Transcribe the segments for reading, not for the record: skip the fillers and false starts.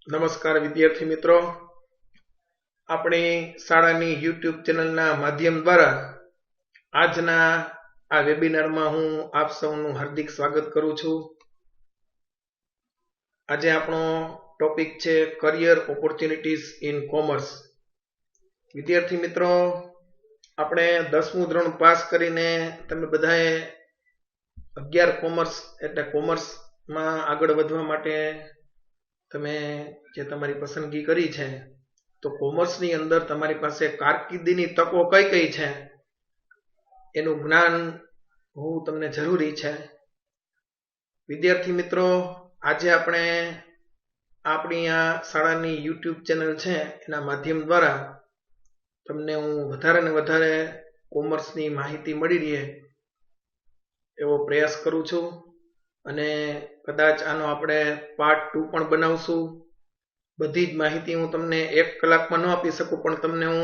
નમસ્કાર વિદ્યાર્થી મિત્રો, આપણી શાળાની યુટ્યુબ ચેનલના માધ્યમ દ્વારા આજના આ વેબિનારમાં હું આપ સૌનું હાર્દિક સ્વાગત કરું છું. આજે આપણો ટોપિક છે કરિયર ઓપોર્ચ્યુનિટીઝ ઇન કોમર્સ. વિદ્યાર્થી મિત્રો, આપણે 10મું ધોરણ પાસ કરીને તમે બધાએ 11 કોમર્સ એટલે કોમર્સમાં આગળ વધવા માટે તમે જે તમારી પસંદગી કરી છે, તો કોમર્સની અંદર તમારી પાસે કારકિર્દીની તકો કઈ કઈ છે એનું જ્ઞાન હોવું તમને જરૂરી છે. વિદ્યાર્થી મિત્રો, આજે આપણે આપણી આ શાળાની યુટ્યુબ ચેનલ છે એના માધ્યમ દ્વારા તમને હું વધારે ને વધારે કોમર્સની માહિતી મળી રહે એવો પ્રયાસ કરું છું, અને કદાચ આનો આપણે પાર્ટ 2 પણ બનાવશું. બધી જ માહિતી હું તમને 1 કલાકમાં ન આપી શકું, પણ તમને હું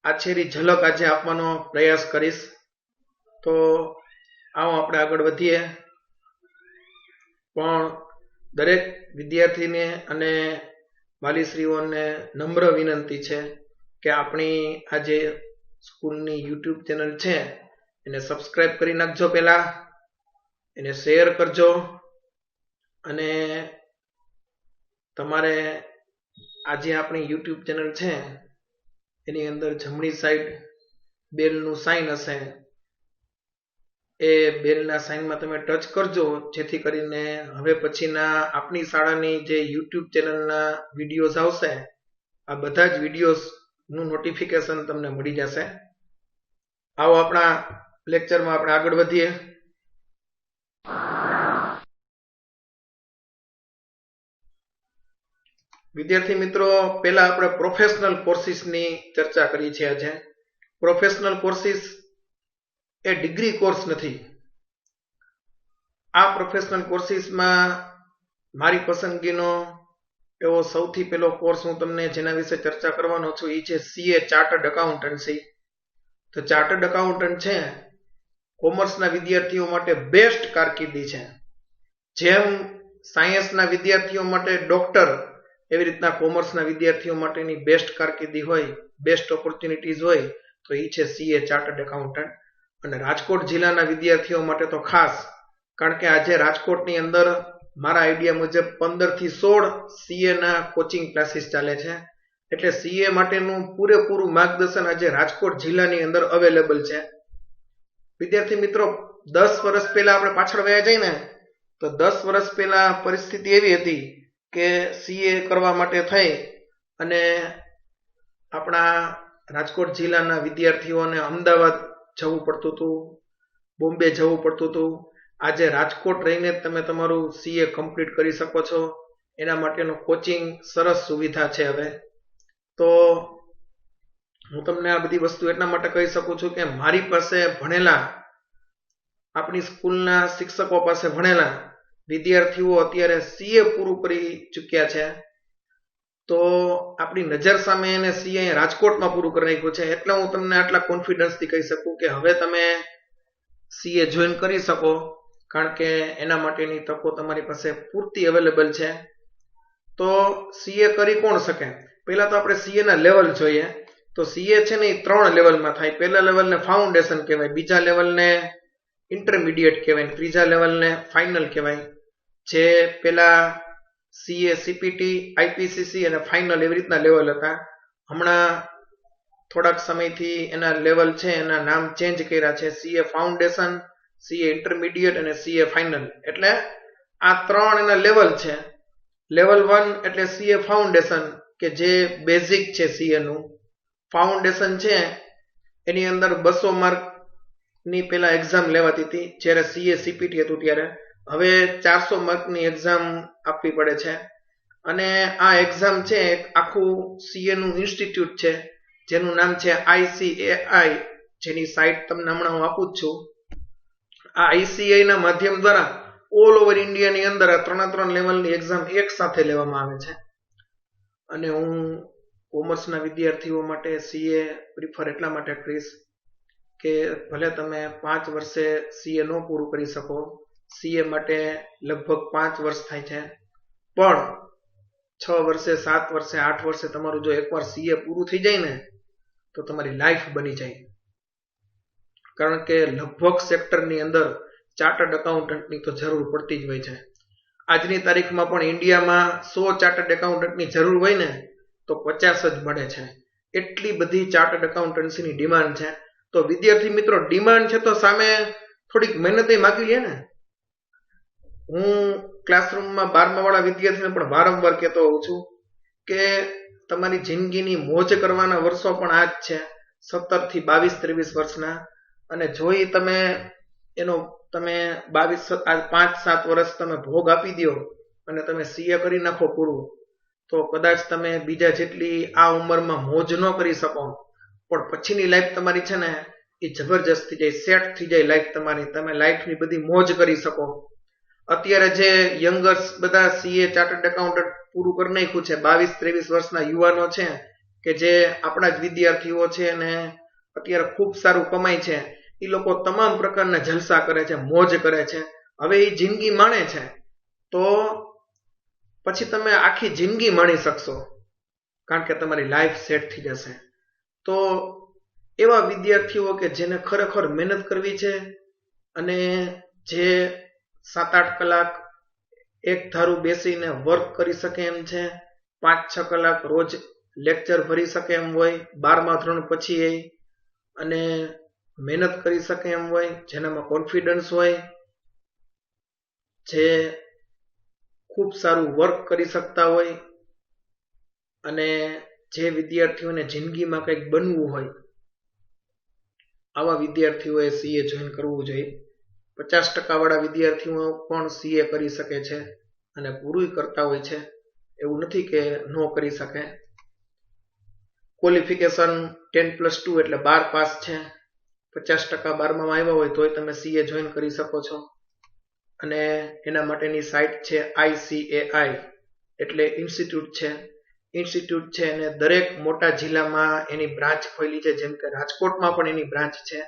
આછેરી ઝલક આજે આપવાનો પ્રયાસ કરીશ. તો આવો આપણે આગળ વધીએ. પણ દરેક વિદ્યાર્થીને અને વાલીશ્રીઓને નમ્ર વિનંતી છે કે આપણી આ જે સ્કૂલની યુટ્યુબ ચેનલ છે એને સબસ્ક્રાઇબ કરી નાખજો, પહેલા એને શેર કરજો, અને તમારે આજે આપણી યુટ્યુબ ચેનલ છે એની અંદર જમણી સાઈડ બેલનું સાઇન હશે, એ બેલના સાઇનમાં તમે ટચ કરજો, જેથી કરીને હવે પછીના આપણી શાળાની જે યુટ્યુબ ચેનલના વિડીયોઝ આવશે, આ બધા જ વિડીયોઝનું નોટિફિકેશન તમને મળી જશે. આવો આપણા લેક્ચરમાં આપણે આગળ વધીએ. વિદ્યાર્થી મિત્રો, પહેલા આપણે પ્રોફેશનલ કોર્સિસની ચર્ચા કરી છે. આજે પ્રોફેશનલ કોર્સિસ એ ડિગ્રી કોર્સ નથી. આ પ્રોફેશનલ કોર્સિસમાં મારી પસંદગીનો એવો સૌથી પહેલો કોર્સ હું તમને જેના વિશે ચર્ચા કરવાનો છું એ છે CA ચાર્ટર્ડ એકાઉન્ટન્સી. તો ચાર્ટર્ડ એકાઉન્ટન્ટ છે કોમર્સના વિદ્યાર્થીઓ માટે બેસ્ટ કારકિર્દી છે. જેમ સાયન્સના વિદ્યાર્થીઓ માટે ડોક્ટર, એવી રીતના કોમર્સના વિદ્યાર્થીઓ માટેની બેસ્ટ કારકિર્દી હોય, બેસ્ટ ઓપોર્ચ્યુનિટીઝ હોય, તો એ છે CA ચાર્ટર્ડ એકાઉન્ટન્ટ. અને રાજકોટ જિલ્લાના વિદ્યાર્થીઓ માટે તો ખાસ, કારણ કે આજે રાજકોટની અંદર મારા આઈડિયા મુજબ 15 થી 16 CA ના કોચિંગ ક્લાસીસ ચાલે છે. એટલે CA માટેનું પૂરેપૂરું માર્ગદર્શન આજે રાજકોટ જિલ્લાની અંદર અવેલેબલ છે. વિદ્યાર્થી મિત્રો, 10 વર્ષ પહેલા આપણે પાછળ વયા જઈએ ને, તો 10 વર્ષ પહેલા પરિસ્થિતિ એવી હતી કે CA કરવા માટે થઈ અને આપણા રાજકોટ જિલ્લાના વિદ્યાર્થીઓને અમદાવાદ જવું પડતું હતું, બોમ્બે જવું પડતું હતું. આજે રાજકોટ રહીને તમે તમારું CA કમ્પ્લીટ કરી શકો છો. એના માટેનું કોચિંગ સરસ સુવિધા છે. હવે તો હું તમને આ બધી વસ્તુ એટલા માટે કહી શકું છું કે મારી પાસે ભણેલા, આપણી સ્કૂલના શિક્ષકો પાસે ભણેલા વિદ્યાર્થીઓ અત્યારે CA પૂરું કરી ચૂક્યા છે. તો આપણી નજર સામે એને CA રાજકોટમાં પૂરું કરી નાખ્યું છે. એટલે હું તમને આટલા કોન્ફિડન્સથી કહી શકું કે હવે તમે CA જોઈન કરી શકો, કારણ કે એના માટેની તકો તમારી પાસે પૂરતી અવેલેબલ છે. તો CA કરી કોણ શકે? પહેલા તો આપણે CA ના લેવલ જોઈએ. તો CA છે ને એ 3 લેવલમાં થાય. પહેલા લેવલને ફાઉન્ડેશન કહેવાય, બીજા લેવલને ઇન્ટરમીડિયેટ કહેવાય, ત્રીજા લેવલને ફાઇનલ કહેવાય. જે પેલા CA CPT, IPCC અને ફાઇનલ એવી રીતના લેવલ હતા. હમણાં થોડાક સમયથી એના લેવલ છે એના નામ ચેન્જ કર્યા છે. CA ફાઉન્ડેશન, CA ઇન્ટરમીડિયેટ અને CA ફાઇનલ. એટલે આ 3 એના લેવલ છે. લેવલ 1 એટલે CA ફાઉન્ડેશન, કે જે બેઝિક છે CA નું. ફાઉન્ડેશન છે એની અંદર 200 માર્કની પહેલા એક્ઝામ લેવાતી હતી, જ્યારે CA CPT હતું ત્યારે. હવે 400 માર્કની એક્ઝામ આપવી પડે છે. અને આ એક્ઝામ છે આખું CA નું ઇન્સ્ટિટ્યૂટ છે, જેનું નામ છે ICAI, જેની સાઇટ તમને હમણાં હું આપું જ છું. આ ICAI ના માધ્યમ દ્વારા ઓલ ઓવર ઇન્ડિયાની અંદર આ 3 લેવલની એક્ઝામ એક સાથે લેવામાં આવે છે. અને હું કોમર્સના વિદ્યાર્થીઓ માટે CA પ્રિફર એટલા માટે કરીશ કે ભલે તમે 5 વર્ષે CA ન પૂરું કરી શકો, CA માટે લગભગ 5 વર્ષ થાય છે, પણ 6 વર્ષે 7 વર્ષે 8 વર્ષે તમારું જો એકવાર સીએ પૂરું થઈ જાય ને તો તમારી લાઈફ બની જાય. કારણ કે લગભગ સેક્ટરની અંદર ચાર્ટર્ડ એકાઉન્ટન્ટની તો જરૂર પડતી જ હોય છે. આજની તારીખમાં પણ ઇન્ડિયામાં 100 ચાર્ટર્ડ એકાઉન્ટન્ટની જરૂર હોય ને તો 50 જ મળે છે. એટલી બધી ચાર્ટર્ડ એકાઉન્ટન્સીની ડિમાન્ડ છે. તો વિદ્યાર્થી મિત્રો, ડિમાન્ડ છે તો સામે થોડીક મહેનત માગી લે ને. હું ક્લાસરૂમમાં 12મા વાળા વિદ્યાર્થીને પણ વારંવાર કહેતો હોઉં છું કે તમારી જિંદગીની મોજ કરવાના વર્ષો પણ આ જ છે, 17 થી 22 23 વર્ષના. અને જોઈ તમે એનો 5-7 વર્ષ તમે ભોગ આપી દો અને તમે સીએ કરી નાખો પૂરું, તો કદાચ તમે બીજા જેટલી આ ઉંમરમાં મોજ ન કરી શકો, પણ પછીની લાઈફ તમારી છે ને એ જબરજસ્ત થઈ જાય, સેટ થઈ જાય લાઈફ તમારી. તમે લાઈફની બધી મોજ કરી શકો. અત્યારે જે યંગર્સ બધા સીએ ચાર્ટર્ડ એકાઉન્ટન્ટ પૂરું કરી નાખ્યું છે, 22-23 વર્ષના યુવાનો છે કે જે આપણા જ વિદ્યાર્થીઓ છે અને અત્યારે ખૂબ સારું કમાય છે, એ લોકો તમામ પ્રકારના જલસા કરે છે, મોજ કરે છે. હવે એ જિંદગી માણે છે તો પછી તમે આખી જિંદગી માણી શકશો, કારણ કે તમારી લાઈફ સેટ થઈ જશે. તો એવા વિદ્યાર્થીઓ કે જેને ખરેખર મહેનત કરવી છે અને જે 7-8 કલાક એક ધારું બેસીને વર્ક કરી શકે એમ છે, 5-6 કલાક રોજ લેક્ચર ભરી શકે એમ હોય 12મા ધોરણ પછી, અને મહેનત કરી શકે એમ હોય, જેનામાં કોન્ફિડન્સ હોય, જે ખૂબ સારું વર્ક કરી શકતા હોય, અને જે વિદ્યાર્થીઓને જિંદગીમાં કંઈક બનવું હોય, આવા વિદ્યાર્થીઓએ સીએ જોઈન કરવું જોઈએ. 50% વાળા વિદ્યાર્થીઓ પણ સીએ કરી શકે છે અને પૂરું કરતા હોય છે, એવું નથી કે ન કરી શકે. ક્વોલિફિકેશન 10+2 એટલે 12 પાસ છે. 50% 12માં આવ્યા હોય તોય તમે સીએ જોઈન કરી શકો છો. અને એના માટેની સાઇટ છે ICAI, એટલે ઇન્સ્ટિટ્યૂટ છે અને દરેક મોટા જિલ્લામાં એની બ્રાન્ચ ખોલી છે. જેમ કે રાજકોટમાં પણ એની બ્રાન્ચ છે.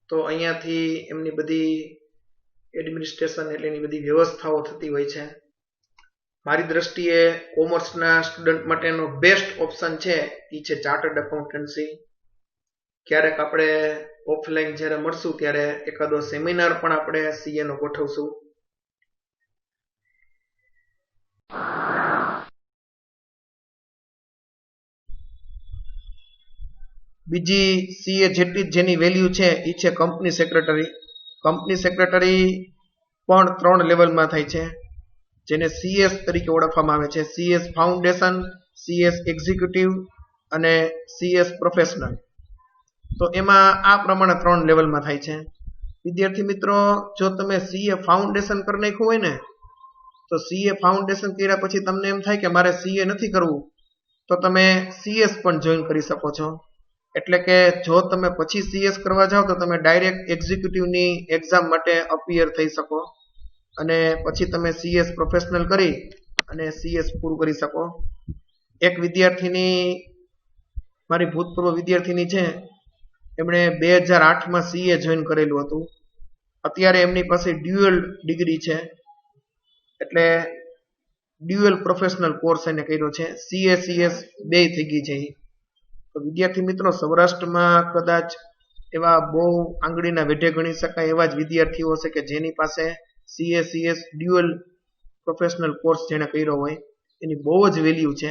તો અહીંયાથી એમની બધી એડમિનિસ્ટ્રેશન એટલે એની બધી વ્યવસ્થાઓ થતી હોય છે. મારી દ્રષ્ટિએ કોમર્સના સ્ટુડન્ટ માટેનો બેસ્ટ ઓપ્શન છે એ છે ચાર્ટર્ડ એકાઉન્ટન્સી. ક્યારેક આપણે ઓફલાઈન જ્યારે મળશું ત્યારે એકાદો સેમિનાર પણ આપણે સીએ નો ગોઠવશું. બીજી સીએ જેટલી જેની વેલ્યુ છે એ છે કંપની સેક્રેટરી. કંપની સેક્રેટરી પણ 3 લેવલમાં થાય છે, જેને CS તરીકે ઓળખવામાં આવે છે. CS ફાઉન્ડેશન, CS એક્ઝિક્યુટિવ અને CS પ્રોફેશનલ. તો એમાં આ પ્રમાણે 3 લેવલમાં થાય છે. વિદ્યાર્થી મિત્રો, જો તમે સીએ ફાઉન્ડેશન કરી નાખ્યું હોય ને, તો સીએ ફાઉન્ડેશન કર્યા પછી તમને એમ થાય કે મારે સીએ નથી કરવું, તો તમે CS પણ જોઈન કરી શકો છો. એટલે કે જો તમે પછી CS કરવા જાઓ તો તમે ડાયરેક્ટ એક્ઝિક્યુટિવની એક્ઝામ માટે અપિયર થઈ શકો અને પછી તમે CS પ્રોફેશનલ કરી અને CS પૂરું કરી શકો. એક વિદ્યાર્થીની, મારી ભૂતપૂર્વ વિદ્યાર્થીની છે, એમણે 2008માં સીએ જોઈન કરેલું હતું. અત્યારે એમની પાસે ડ્યુઅલ ડિગ્રી છે, એટલે ડ્યુઅલ પ્રોફેશનલ કોર્સ એને કર્યો છે. CS બે થઈ ગઈ છે. તો વિદ્યાર્થી મિત્રો, સૌરાષ્ટ્રમાં કદાચ એવા બહુ આંગળીના વેઢે ગણી શકાય એવા જ વિદ્યાર્થીઓ હશે કે જેની પાસે CS ડ્યુઅલ પ્રોફેશનલ કોર્સ જેણે કર્યો હોય. એની બહુ જ વેલ્યુ છે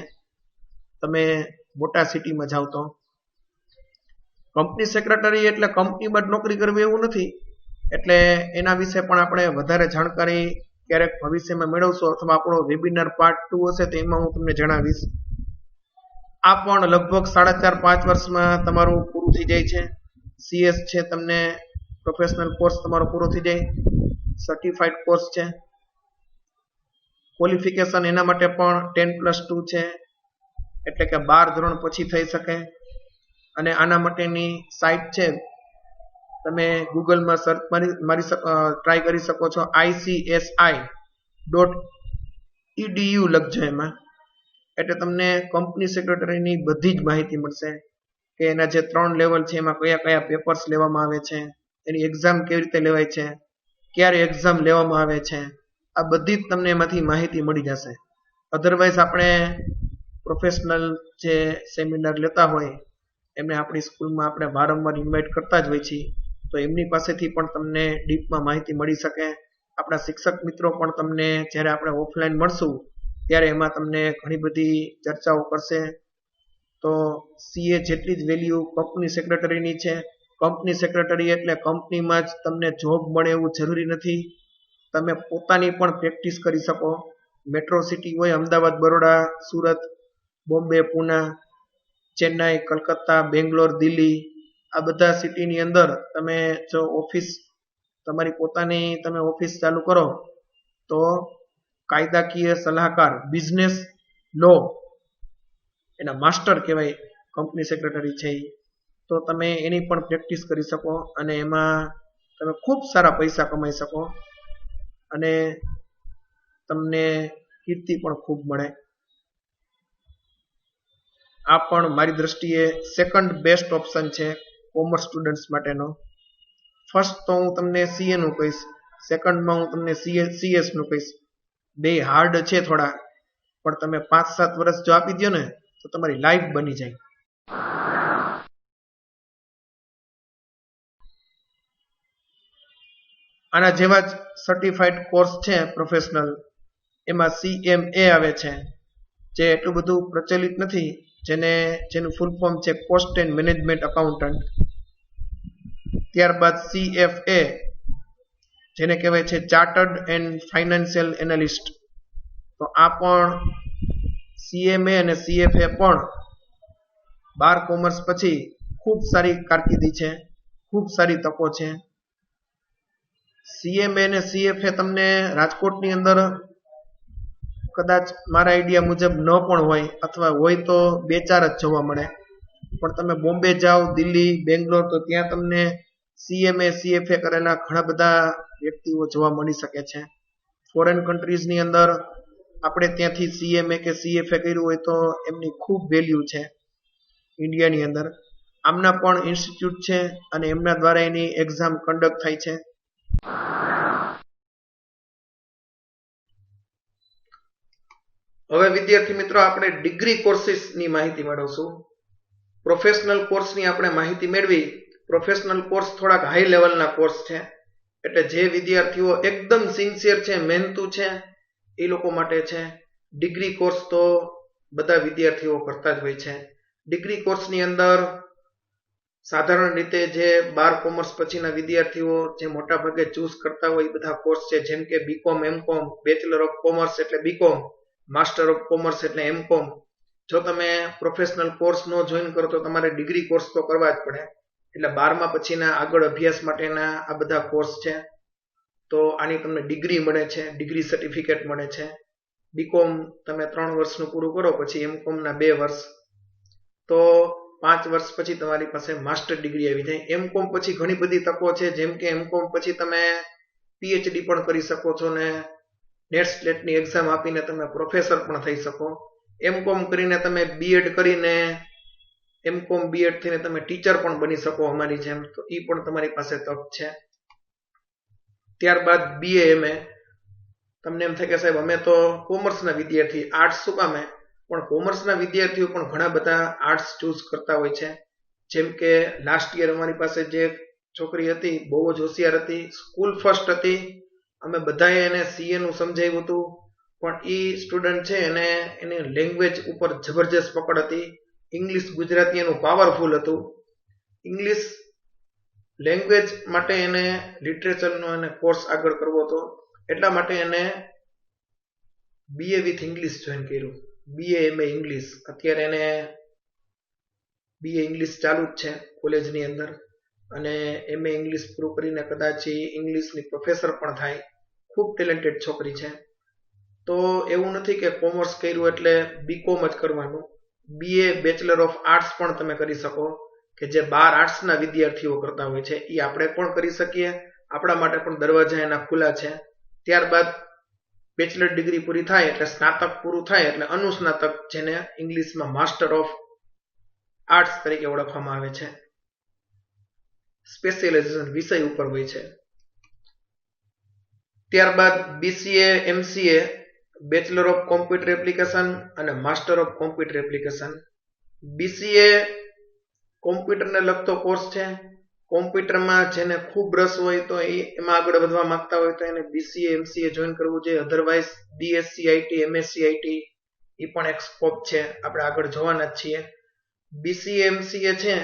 તમે મોટા સિટીમાં જાઓ તો. કંપની સેક્રેટરી એટલે કંપનીમાં જ નોકરી કરવી એવું નથી, એટલે એના વિશે પણ આપણે વધારે જાણકારી ક્યારેક ભવિષ્યમાં મેળવશું, અથવા આપણો વેબિનાર પાર્ટ 2 હશે તો એમાં હું તમને જણાવીશ. આ પણ લગભગ 4.5-5 વર્ષમાં તમારું પૂરું થઈ જાય છે. CS છે, તમને પ્રોફેશનલ કોર્સ તમારો પૂરો થઈ જાય, સર્ટિફાઈડ કોર્સ છે. ક્વોલિફિકેશન એના માટે પણ 10+2 છે, એટલે કે 12 ધોરણ પછી થઈ શકે. અને આના માટેની સાઇટ છે, તમે ગૂગલમાં સર્ચ મારી ટ્રાય કરી શકો છો. ICSI.edu લખજો એમાં, એટલે તમને કંપની સેક્રેટરીની બધી જ માહિતી મળશે કે એના જે 3 લેવલ છે એમાં કયા કયા પેપર્સ લેવામાં આવે છે, એની એક્ઝામ કેવી રીતે લેવાય છે, ક્યારે એક્ઝામ લેવામાં આવે છે, આ બધી જ તમને એમાંથી માહિતી મળી જશે. અધરવાઇઝ આપણે પ્રોફેશનલ જે સેમિનાર લેતા હોય એમને આપણી સ્કૂલમાં આપણે વારંવાર ઇન્વાઇટ કરતા જ હોય છીએ, તો એમની પાસેથી પણ તમને ડીપમાં માહિતી મળી શકે. આપણા શિક્ષક મિત્રો પણ તમને જ્યારે આપણે ઓફલાઈન મળશું ત્યારે એમાં તમને ઘણી બધી ચર્ચાઓ કરશે. તો સીએ જેટલી જ વેલ્યુ કંપની સેક્રેટરીની છે. કંપની સેક્રેટરી એટલે કંપનીમાં જ તમને જોબ મળે એવું જરૂરી નથી. તમે પોતાની પણ પ્રેક્ટિસ કરી શકો. મેટ્રો સિટી હોય અમદાવાદ, બરોડા, સુરત, બોમ્બે, પુના, ચેન્નાઈ, કલકત્તા, બેંગ્લોર, દિલ્હી, આ બધા સિટીની અંદર તમે જો ઓફિસ તમારી પોતાની તમે ઓફિસ ચાલુ કરો તો કાયદાકીય સલાહકાર, બિઝનેસ લો એના માસ્ટર કહેવાય કંપની સેક્રેટરી છે, તો તમે એની પણ પ્રેક્ટિસ કરી શકો અને એમાં તમે ખૂબ સારા પૈસા કમાઈ શકો અને તમને કીર્તિ પણ ખૂબ મળે. આ પણ મારી દ્રષ્ટિએ સેકન્ડ બેસ્ટ ઓપ્શન છે કોમર્સ સ્ટુડન્ટ્સ માટેનો. ફર્સ્ટ તો હું તમને સીએ નું કહીશ, સેકન્ડમાં હું તમને સીએસ નું કહીશ. બે હાર્ડ છે થોડા, પણ તમે 5-7 વર્ષ જો આપી દો ને તો તમારી લાઈફ બની જાય. આના જેવા જ સર્ટિફાઈડ કોર્સ છે પ્રોફેશનલ, એમાં CMA આવે છે, જે એટલું બધું પ્રચલિત નથી, જેનું ફૂલ ફોર્મ છે કોસ્ટ એન્ડ મેનેજમેન્ટ એકાઉન્ટન્ટ. ત્યારબાદ CFA, જેને કહેવાય છે ચાર્ટર્ડ એન્ડ ફાઇનાન્શિયલ એનાલિસ્ટ. તો આ પણ CMA અને CFA પણ 12 કોમર્સ પછી ખૂબ સારી કારકિર્દી છે, ખૂબ સારી તકો છે. CMA અને CFA તમને રાજકોટની અંદર કદાચ મારા આઈડિયા મુજબ ન પણ હોય, અથવા હોય તો 2-4 જ જોવા મળે. પણ તમે બોમ્બે જાઓ, દિલ્હી, બેંગ્લોર, તો ત્યાં તમને CMA CFA કરેલા ઘણા બધા વ્યક્તિઓ જોવા મળી શકે છે. ફોરેન કન્ટ્રીઝની અંદર આપણે ત્યાંથી CMA કે CFA કર્યું હોય તો એમની ખૂબ વેલ્યુ છે ઇન્ડિયાની અંદર. આમના પણ ઇન્સ્ટિટ્યૂટ છે અને એમના દ્વારા એની એક્ઝામ કન્ડક્ટ થાય છે. હવે વિદ્યાર્થી મિત્રો આપણે ડિગ્રી કોર્સીસની માહિતી મેળવશું. પ્રોફેશનલ કોર્સની આપણે માહિતી મેળવી. પ્રોફેશનલ કોર્સ થોડાક હાઈ લેવલના કોર્સ છે, એટલે જે વિદ્યાર્થીઓ એકદમ સિન્સિયર છે, મહેનતુ છે, એ લોકો માટે છે. ડિગ્રી કોર્સ તો બધા વિદ્યાર્થીઓ કરતા જ હોય છે. ડિગ્રી કોર્સની અંદર સાધારણ રીતે જે 12 કોમર્સ પછીના વિદ્યાર્થીઓ જે મોટા ભાગે ચૂઝ કરતા હોય એ બધા કોર્સ છે, જેમ કે BCom, MCom, bachelor of commerce એટલે બીકોમ, માસ્ટર ઓફ કોમર્સ એટલે એમકોમ. જો તમે પ્રોફેશનલ કોર્સ નો જોઈન કરો તો તમારે ડિગ્રી કોર્સ તો કરવા જ પડે. એટલે 12મા પછીના આગળ અભ્યાસ માટેના આ બધા કોર્સ છે. તો આની તમને ડિગ્રી મળે છે, ડિગ્રી સર્ટિફિકેટ મળે છે. બીકોમ તમે 3 વર્ષનું પૂરું કરો, પછી એમકોમ ના 2 વર્ષ, તો 5 વર્ષ પછી તમારી પાસે માસ્ટર ડિગ્રી આવી જાય. એમકોમ પછી ઘણી બધી તકો છે, જેમ કે એમકોમ પછી તમે PhD પણ કરી શકો છો ને નેટ સ્લેટની એક્ઝામ આપીને તમે પ્રોફેસર પણ થઈ શકો. એમકોમ કરીને તમે બીએડ કરીને એમકોમ બીએડ થઈને તમે ટીચર પણ બની શકો અમારી જેમ, તો એ પણ તમારી પાસે તક છે. ત્યારબાદ BA MA. તમને એમ થાય કે સાહેબ અમે તો કોમર્સના વિદ્યાર્થી, આર્ટ્સ શું કામે? પણ કોમર્સના વિદ્યાર્થીઓ પણ ઘણા બધા આર્ટ્સ ચૂઝ કરતા હોય છે. જેમ કે લાસ્ટ યર અમારી પાસે જે છોકરી હતી બહુ જ હોશિયાર હતી, સ્કૂલ ફર્સ્ટ હતી. અમે બધાએ એને CA નું સમજાવ્યું હતું, પણ એ સ્ટુડન્ટ છે એને લેંગ્વેજ ઉપર જબરજસ્ત પકડ હતી. ઇંગ્લિશ ગુજરાતી એનું પાવરફુલ હતું. ઇંગ્લિશ લેંગ્વેજ માટે એને લિટરેચરનો એને કોર્સ આગળ કરવો હતો, એટલા માટે એને BA વિથ ઇંગ્લિશ જોઈન કર્યું. BA MA English. અત્યારે એને BA ઇંગ્લિશ ચાલુ જ છે કોલેજની અંદર, અને MA ઇંગ્લિશ પૂરું કરીને કદાચ ઇંગ્લિશની પ્રોફેસર પણ થાય. ખૂબ ટેલેન્ટેડ છોકરી છે. તો એવું નથી કે કોમર્સ કર્યું એટલે બીકોમ જ કરવાનું. BA બેચલર ઓફ આર્ટ્સ પણ તમે કરી શકો, કે જે 12 આર્ટ્સના વિદ્યાર્થીઓ કરતા હોય છે એ આપણે પણ કરી શકીએ. આપણા માટે પણ દરવાજા એના ખુલ્લા છે. ત્યારબાદ બેચલર ડિગ્રી પૂરી થાય એટલે સ્નાતક પૂરું થાય એટલે અનુસ્નાતક, જેને ઇંગ્લિશમાં માસ્ટર ઓફ આર્ટ્સ તરીકે ઓળખવામાં આવે છે. સ્પેશિયલાઇઝેશન વિષય ઉપર હોય છે. ત્યારબાદ BCA MCA bachelor of computer application અને master of computer application. BCA કોમ્પ્યુટરને લગતો કોર્સ છે. કોમ્પ્યુટરમાં જેને ખૂબ રસ હોય તો એમાં આગળ વધવા માંગતા હોય તો એને BCA MCA જોઈન કરવું જોઈએ. Otherwise BSc IT MSc IT એ પણ એક સ્કોપ છે, આપણે આગળ જોવાના જ છીએ. BCA MCA છે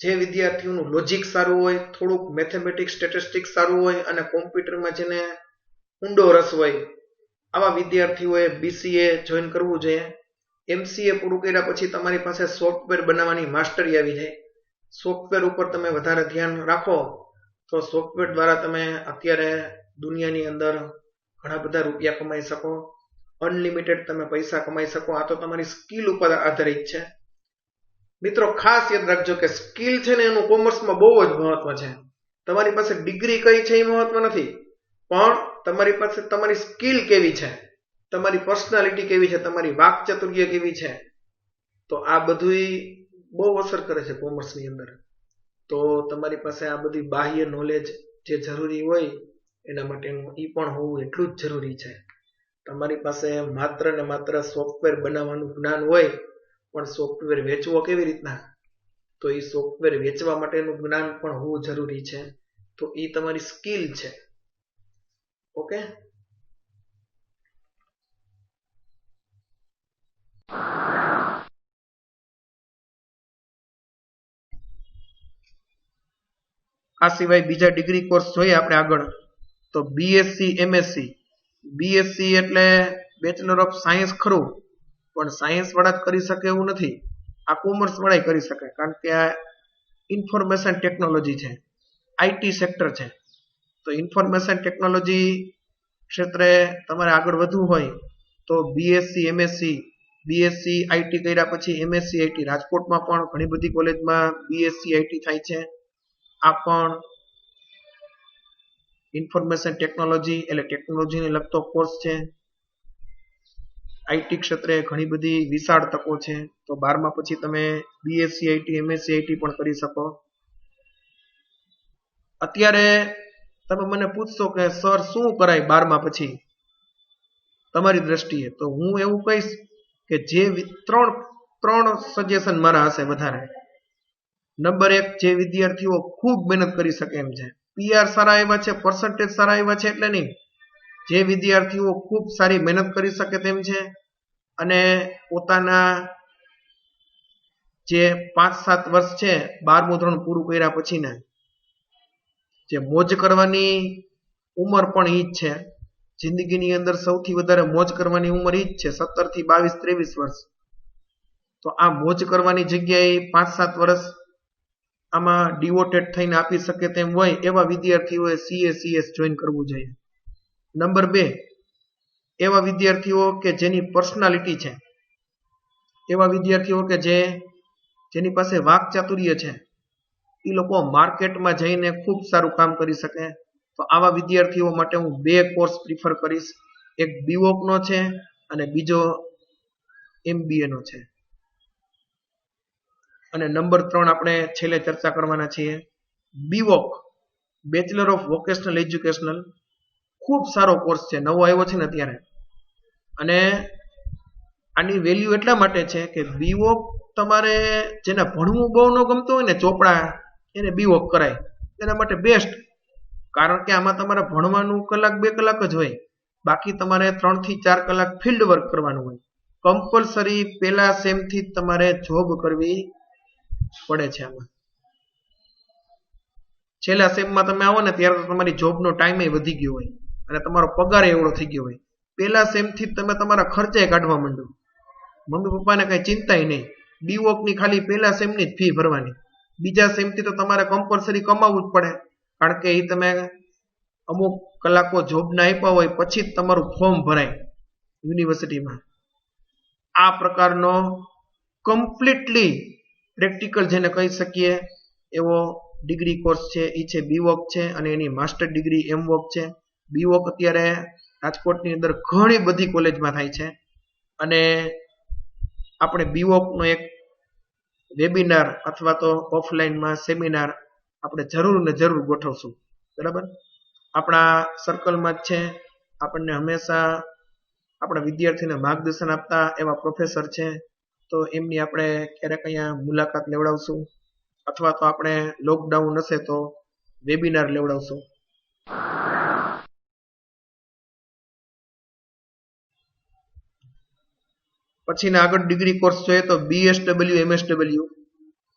જે વિદ્યાર્થીઓનું લોજિક સારું હોય, થોડુંક મેથેમેટિક્સ સ્ટેટિસ્ટિક્સ સારું હોય અને કોમ્પ્યુટરમાં જેને ઊંડો રસ હોય, આવા વિદ્યાર્થીઓએ BCA જોઈન કરવું જોઈએ. MCA પૂરું કર્યા પછી તમારી પાસે સોફ્ટવેર બનાવવાની માસ્ટરી આવી જાય. સોફ્ટવેર ઉપર તમે વધારે ધ્યાન રાખો તો સોફ્ટવેર દ્વારા તમે અત્યારે દુનિયાની અંદર ઘણા બધા રૂપિયા કમાઈ શકો, અનલિમિટેડ તમે પૈસા કમાઈ શકો. આ તો તમારી સ્કિલ ઉપર આધારિત છે. મિત્રો ખાસ યાદ રાખજો કે સ્કિલ છે ને એનું કોમર્સમાં બહુ જ મહત્વ છે. તમારી પાસે ડિગ્રી કઈ છે એ મહત્વ નથી, પણ તમારી પાસે તમારી સ્કિલ કેવી છે, તમારી પર્સનાલિટી કેવી છે, તમારી વાકચાતુર્ય કેવી છે, તો આ બધું બહુ અસર કરે છે કોમર્સની અંદર. તો તમારી પાસે આ બધી બાહ્ય નોલેજ જે જરૂરી હોય એના માટેનું એ પણ હોવું એટલું જ જરૂરી છે. તમારી પાસે માત્ર ને માત્ર સોફ્ટવેર બનાવવાનું જ્ઞાન હોય, પણ સોફ્ટવેર વેચવો કેવી રીતના, તો એ સોફ્ટવેર વેચવા માટેનું જ્ઞાન પણ હોવું જરૂરી છે. તો એ તમારી સ્કિલ છે. ઓકે, આ સિવાય બીજા ડિગ્રી કોર્સ જોઈએ આપણે આગળ તો BSc MSc. BSc એટલે બેચલર ઓફ સાયન્સ ખરું, પણ સાયન્સ વાળા જ કરી શકે એવું નથી, આ કોમર્સ વાળા કરી શકે, કારણ કે આ ઇન્ફોર્મેશન ટેકનોલોજી છે, IT સેક્ટર છે. તો ઇન્ફોર્મેશન ટેકનોલોજી ક્ષેત્રે તમારે આગળ વધવું હોય તો BSc MSc, BSc IT કર્યા પછી MSc IT. રાજકોટમાં પણ ઘણી બધી કોલેજમાં BSc IT થાય છે. આ પણ ઇન્ફોર્મેશન ટેકનોલોજી એટલે ટેકનોલોજીને લગતો કોર્સ છે. IT ક્ષેત્રે ઘણી બધી વિશાળ તકો છે. તો 12મા પછી તમે BSc IT MSc IT પણ કરી શકો. અત્યારે તમે મને પૂછશો કે સર શું કરાય 12મા પછી તમારી દ્રષ્ટિએ, તો હું એવું કહીશ કે જે ત્રણ સજેશન મારા હશે વધારે. નંબર 1, જે વિદ્યાર્થીઓ ખૂબ મહેનત કરી શકે એમ છે, PR સારા આવ્યા છે, પર્સન્ટેજ સારા આવ્યા છે એટલે નહીં, જે વિદ્યાર્થીઓ ખૂબ સારી મહેનત કરી શકે તેમ છે અને પોતાના જે 5-7 વર્ષ છે 12મું ધોરણ પૂરું કર્યા પછીના જે મોજ કરવાની ઉંમર પણ ઈ જ છે. જિંદગીની અંદર સૌથી વધારે મોજ કરવાની ઉંમર ઈ જ છે, 17 થી 22-23 વર્ષ. તો આ મોજ કરવાની જગ્યાએ 5-7 વર્ષ આમાં ડિવોટેડ થઈને આપી શકે તેમ હોય એવા વિદ્યાર્થીઓએ CS જોઈન કરવું જોઈએ. નંબર 2, એવા વિદ્યાર્થીઓ કે જેની પર્સનાલિટી છે, એવા વિદ્યાર્થીઓ કે જેની પાસે વાક ચાતુર્ય છે, એ લોકો માર્કેટમાં જઈને ખૂબ સારું કામ કરી શકે. તો આવા વિદ્યાર્થીઓ માટે હું 2 કોર્સ પ્રિફર કરીશ. એક BVOC નો છે અને બીજો MBA નો છે. અને નંબર 3 આપણે છેલ્લે ચર્ચા કરવાના છીએ. BVOC bachelor of vocational educational ખૂબ સારો કોર્સ છે, નવો આવ્યો છે ને અત્યારે. અને આની વેલ્યુ એટલા માટે છે કે BVOC તમારે જેને ભણવું બહુ ન ગમતું હોય ને, ચોપડા, એને BVOC કરાય, એના માટે બેસ્ટ. કારણ કે આમાં તમારે ભણવાનું 1-2 કલાક જ હોય, બાકી તમારે 3 થી 4 કલાક ફિલ્ડ વર્ક કરવાનું હોય. કમ્પલસરી પહેલા સેમથી તમારે જોબ કરવી પડે છે. આમાં છેલ્લા સેમમાં તમે આવો ને ત્યારે તો તમારી જોબનો ટાઈમ વધી ગયો હોય અને તમારો પગાર એવડો થઈ ગયો હોય. પહેલા સેમથી તમે તમારા ખર્ચે કાઢવા માંડો, મમ્મી પપ્પાને કઈ ચિંતાય નહીં. BVOC ની ખાલી પહેલા સેમની જ ફી ભરવાની, બીજા સેમથી તો તમારે કમ્પલસરી કમાવવું જ પડે, કારણ કે એ તમે અમુક કલાકો જોબના આપ્યા હોય પછી જ તમારું ફોર્મ ભરાય યુનિવર્સિટીમાં. આ પ્રકારનો કમ્પ્લીટલી પ્રેક્ટિકલ જેને કહી શકીએ એવો ડિગ્રી કોર્સ છે, એ છે BVOC છે અને એની માસ્ટર ડિગ્રી MVOC છે. BVOC અત્યારે રાજકોટની અંદર ઘણી બધી કોલેજમાં થાય છે અને આપણે BVOC નો એક વેબિનાર અથવા તો ઓફલાઈનમાં સેમિનાર આપણે જરૂર ને જરૂર ગોઠવશું. બરાબર, આપણા સર્કલમાં જ છે, આપણને હંમેશા આપણા વિદ્યાર્થીને માર્ગદર્શન આપતા એવા પ્રોફેસર છે, તો એમની આપણે ક્યારેક અહીંયા મુલાકાત લેવડાવશું, અથવા તો આપણે લોકડાઉન હશે તો વેબિનાર લેવડાવશું. પછીના આગળ ડિગ્રી કોર્સ જોઈએ તો BSW MSW,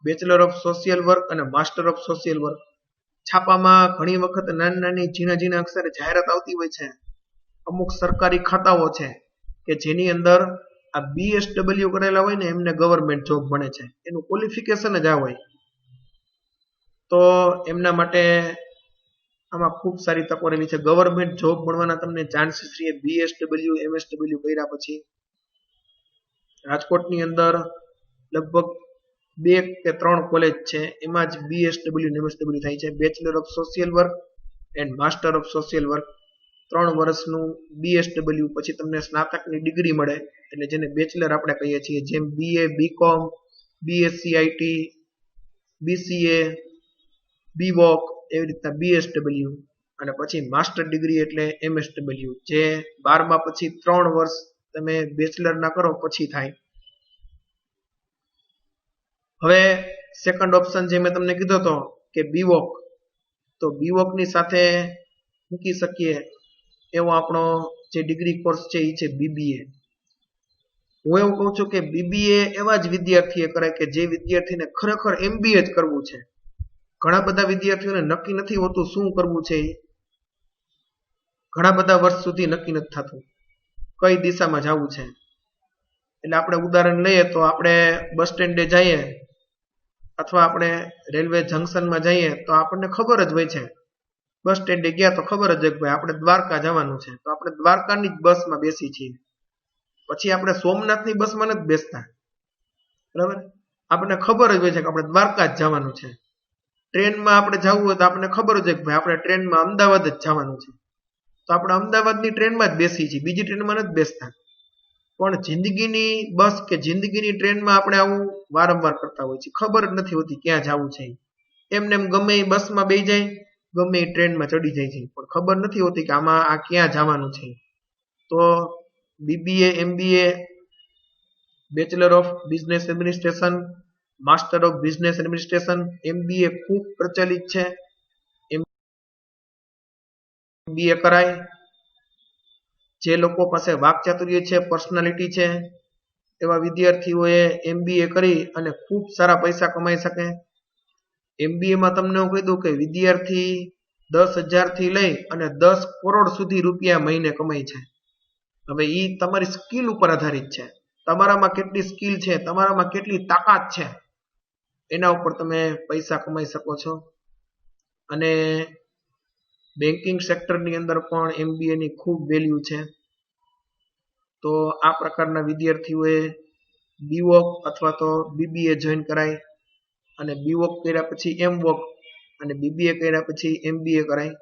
bachelor of social work અને માસ્ટર ઓફ સોશિયલ વર્ક. છાપામાં ઘણી વખત નાની ઝીણા અક્ષરે જાહેરાત આવતી હોય છે. અમુક સરકારી ખાતાઓ છે કે જેની અંદર આ BSW કરેલા હોય ને એમને ગવર્મેન્ટ જોબ મળે છે, એનું ક્વોલિફિકેશન જ આ હોય. તો એમના માટે આમાં ખૂબ સારી તકો રહેલી છે. ગવર્મેન્ટ જોબ મળવાના તમને ચાન્સીસ રહે BSW MSW કર્યા પછી. રાજકોટની અંદર લગભગ 2 કે 3 કોલેજ છે, એમાં જ BSW અને MSW થાય છે. Bachelor of social work and master of social work. 3 વર્ષનું BSW પછી તમને સ્નાતકની ડિગ્રી મળે, એટલે જેને બેચલર આપણે કહીએ છીએ, જેમ BA BCom BSc IT BCA BVoc એવી રીતના BSW. અને પછી માસ્ટર ડિગ્રી એટલે MSW, જે 12મા પછી 3 વર્ષ તમે બેચલર ના કરો પછી થાય. હવે સેકન્ડ ઓપ્શન જે મેં તમને કીધો હતો કે BVoc, તો BVoc ની સાથે મૂકી શકીએ એવો આપણો જે ડિગ્રી કોર્સ છે એ છે BBA. હું એવું કહું છું કે BBA એવા જ વિદ્યાર્થીએ કરે કે જે વિદ્યાર્થીને ખરેખર MBA જ કરવું છે. ઘણા બધા વિદ્યાર્થીઓને નક્કી નથી હોતું શું કરવું છે, ઘણા બધા વર્ષ સુધી નક્કી નથી થતું કઈ દિશામાં જવું છે. એટલે આપણે ઉદાહરણ લઈએ તો આપણે બસ સ્ટેન્ડે જઈએ અથવા આપણે રેલવે જંકશનમાં જઈએ તો આપણને ખબર જ હોય છે, બસ સ્ટેન્ડે ગયા તો ખબર જ હોય કે ભાઈ આપણે દ્વારકા જવાનું છે, તો આપણે દ્વારકાની જ બસમાં બેસી છીએ. પછી આપણે સોમનાથની બસમાં નથી બેસતા, બરાબર? આપણને ખબર જ હોય છે કે આપણે દ્વારકા જ જવાનું છે. ટ્રેનમાં આપણે જવું હોય તો આપણને ખબર જ હોય કે ભાઈ આપણે ટ્રેનમાં અમદાવાદ જ જવાનું છે, તો આપણે અમદાવાદની ટ્રેનમાં જ બેસી છીએ, બીજી ટ્રેનમાં નથી બેસતા. પણ જિંદગીની બસ કે જિંદગીની ટ્રેનમાં આપણે આવું વારંવાર કરતા હોય છે, ખબર જ નથી હોતી ક્યાં જવું છે. એમને એમ ગમે એ બસમાં બેસી જાય, ગમે એ ટ્રેનમાં ચડી જાય છે, પણ ખબર નથી હોતી કે આમાં આ ક્યાં જવાનું છે. તો BBA MBA bachelor of business administration, master of business administration, MBA ખૂબ પ્રચલિત છે. MBA કરાય. જે લોકો પાસે વાકચાતુર્ય છે, પર્સનાલિટી છે, એવા વિદ્યાર્થીઓએ MBA કરી અને ખૂબ સારા પૈસા કમાઈ શકે. MBA માં તમને હું કહી દઉં કે વિદ્યાર્થી 10,000 થી લઈ અને 10 કરોડ સુધી રૂપિયા મહિને કમાય છે. હવે એ તમારી સ્કિલ ઉપર આધારિત છે, તમારામાં કેટલી સ્કિલ છે, તમારામાં કેટલી તાકાત છે, એના ઉપર તમે પૈસા કમાઈ શકો છો. અને બેન્કિંગ સેક્ટરની અંદર પણ MBA ની ખૂબ વેલ્યુ છે. તો આ પ્રકારના વિદ્યાર્થીઓએ BVoc અથવા તો BBA જોઈન કરાય, અને BVoc કર્યા પછી MVoc, અને BBA કર્યા પછી MBA કરાય.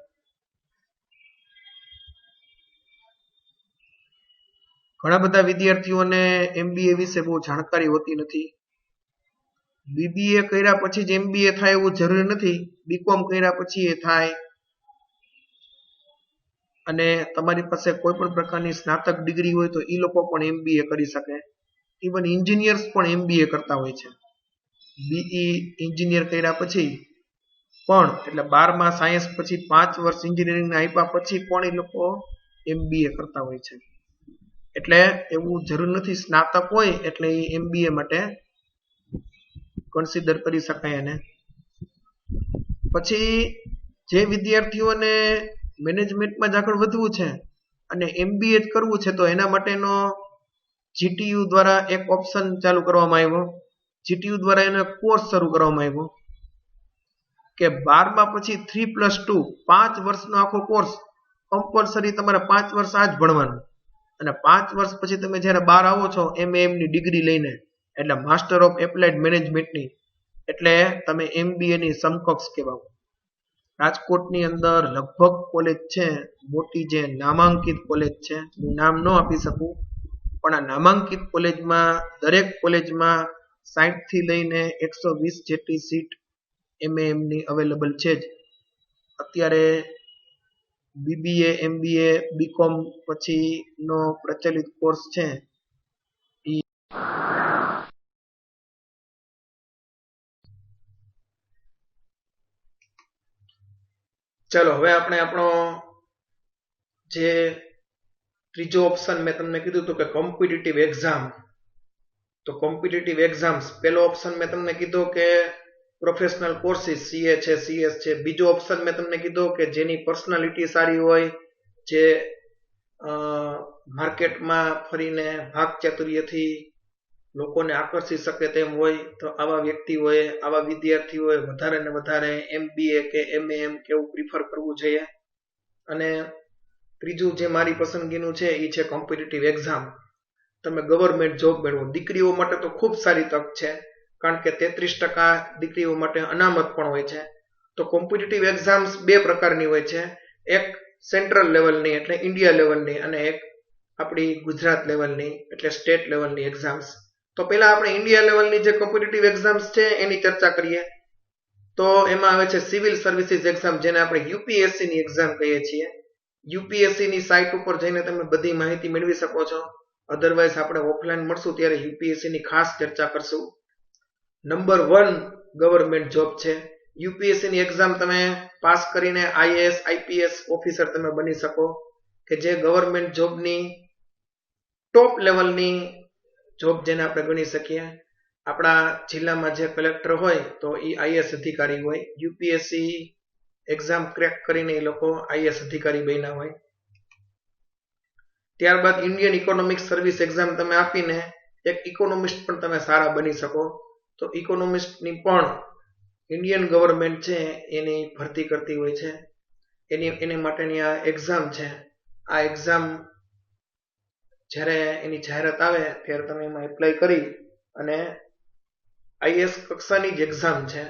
ઘણા બધા વિદ્યાર્થીઓને MBA વિશે બહુ જાણકારી હોતી નથી. BBA કર્યા પછી જ MBA થાય એવું જરૂરી નથી, BCom કર્યા પછી એ થાય. અને તમારી પાસે કોઈ પણ પ્રકારની સ્નાતક ડિગ્રી હોય તો એ લોકો પણ MBA કરી શકે. ઇવન એન્જિનિયર્સ પણ MBA કરતા હોય છે. BE એન્જિનિયર કર્યા પછી પણ, એટલે 12મા સાયન્સ પછી 5 વર્ષ એન્જિનિયરિંગના આપ્યા પછી પણ એ લોકો MBA કરતા હોય છે. એટલે એવું જરૂર નથી સ્નાતક હોય એટલે એ MBA માટે કન્સિડર કરી શકાય. એને પછી જે વિદ્યાર્થીઓને મેનેજમેન્ટમાં જ આગળ વધવું છે અને MBA જ કરવું છે, તો એના માટેનો GTU દ્વારા એક ઓપ્શન ચાલુ કરવામાં આવ્યો. GTU દ્વારા એનો કોર્સ શરૂ કરવામાં આવ્યો કે 12મા પછી 3+2 5 વર્ષનો આખો કોર્સ કમ્પલસરી તમારે 5 વર્ષ આ જ ભણવાનું, અને 5 વર્ષ પછી તમે જ્યારે બહાર આવો છો MAM ની ડિગ્રી લઈને, એટલે માસ્ટર ઓફ એપ્લાઇડ મેનેજમેન્ટની, એટલે તમે MBA ની સમકક્ષ કહેવાઓ. રાજકોટની અંદર લગભગ કોલેજ છે મોટી, જે નામાંકિત કોલેજ છે, હું નામ ન આપી શકું, પણ આ નામાંકિત કોલેજમાં દરેક કોલેજમાં 60 થી લઈને 120 જેટલી સીટ MAM ની અવેલેબલ છે જ. અત્યારે બીબીએ, એમબીએ, બીકોમ પછીનો પ્રચલિત કોર્સ છે ઈ ચલો હવે આપણે આપણો જે ત્રીજો ઓપ્શન મેં તમને કીધું હતું કે કોમ્પિટિટિવ એક્ઝામ, તો કોમ્પિટિટિવ એક્ઝામ્સ પહેલો ઓપ્શન મેં તમને કીધો કે પ્રોફેશનલ કોર્સિસ સીએ છે, સીએસ છે. બીજો ઓપ્શન મેં તમને કીધો કે જેની પર્સનાલિટી સારી હોય, જે માર્કેટમાં ફરીને ભાગ ચાતુર્યથી લોકોને આકર્ષી શકે તેમ હોય, તો આવા વ્યક્તિઓએ, આવા વિદ્યાર્થીઓએ વધારે ને વધારે એમબીએ કે એમએમ કે એવું પ્રિફર કરવું જોઈએ. અને ત્રીજું જે મારી પસંદગીનું છે એ છે કોમ્પિટિટિવ એક્ઝામ. તમે ગવર્મેન્ટ જોબ મેળવો. દીકરીઓ માટે તો ખૂબ સારી તક છે, કારણ કે 33% દીકરીઓ માટે અનામત પણ હોય છે. તો કોમ્પિટિટિવ એક્ઝામ્સ બે પ્રકારની હોય છે, એક સેન્ટ્રલ લેવલની એટલે ઇન્ડિયા લેવલની, અને એક આપણી ગુજરાત લેવલની એટલે સ્ટેટ લેવલની એક્ઝામ્સ. તો પહેલા આપણે ઇન્ડિયા લેવલની જે કોમ્પિટિટિવ એક્ઝામ્સ છે એની ચર્ચા કરીએ. તો એમાં આવે છે સિવિલ સર્વિસીસ એક્ઝામ, જેને આપણે યુપીએસસી ની એક્ઝામ કહીએ છીએ. યુપીએસસી ની સાઇટ ઉપર જઈને તમે બધી માહિતી મેળવી શકો છો. અધરવાઇઝ આપણે ઓફલાઈન મળશું ત્યારે યુપીએસસી ની ખાસ ચર્ચા કરશું. નંબર 1 ગવર્મેન્ટ જોબ છે. યુપીએસસી ની એક્ઝામ તમે પાસ કરીને આઈએએસ આઈપીએસ ઓફિસર તમે બની શકો, કે જે ગવર્મેન્ટ જોબની ટોપ લેવલની જોબ જેને આપણે ગણી શકીએ. આપણા જિલ્લામાં જે કલેક્ટર હોય તો એ આઈએએસ અધિકારી હોય. યુપીએસસી એક્ઝામ ક્રેક કરીને એ લોકો આઈએએસ અધિકારી બન્યા હોય. ત્યારબાદ ઇન્ડિયન ઇકોનોમિક સર્વિસ એક્ઝામ તમે આપીને એક ઇકોનોમિસ્ટ પણ તમે સારા બની શકો. તો ઇકોનોમિસ્ટની પણ ઇન્ડિયન ગવર્મેન્ટ છે એની ભરતી કરતી હોય છે. એની માટેની આ એક્ઝામ છે. આ એક્ઝામ જ્યારે એની જાહેરાત આવે ત્યારે તમે એમાં એપ્લાય કરી અને આઈએએસ કક્ષાની જ એક્ઝામ છે,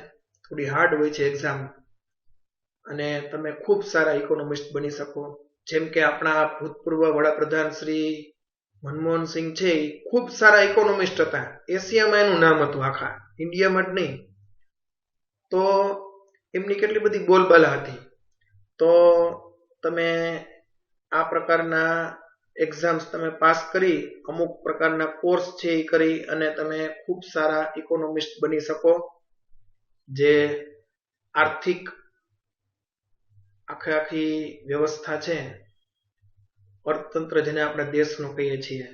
થોડી હાર્ડ હોય છે એક્ઝામ, અને તમે ખૂબ સારા ઇકોનોમિસ્ટ બની શકો. જેમ કે આપણા ભૂતપૂર્વ વડાપ્રધાન શ્રી મનમોહનસિંહ છે એ ખૂબ સારા ઇકોનોમિસ્ટ હતા. એશિયામાં એનું નામ હતું, આખા ઇન્ડિયામાં જ નહીં. તો એમની કેટલી બધી બોલબાલા હતી. તો તમે આ પ્રકારના એક્ઝામ્સ તમે પાસ કરી, અમુક પ્રકારના કોર્સ છે એ કરી અને તમે ખૂબ સારા ઇકોનોમિસ્ટ બની શકો, જે આર્થિક આખી વ્યવસ્થા છે, અર્થતંત્ર જેને આપણે દેશનું કહીએ છીએ,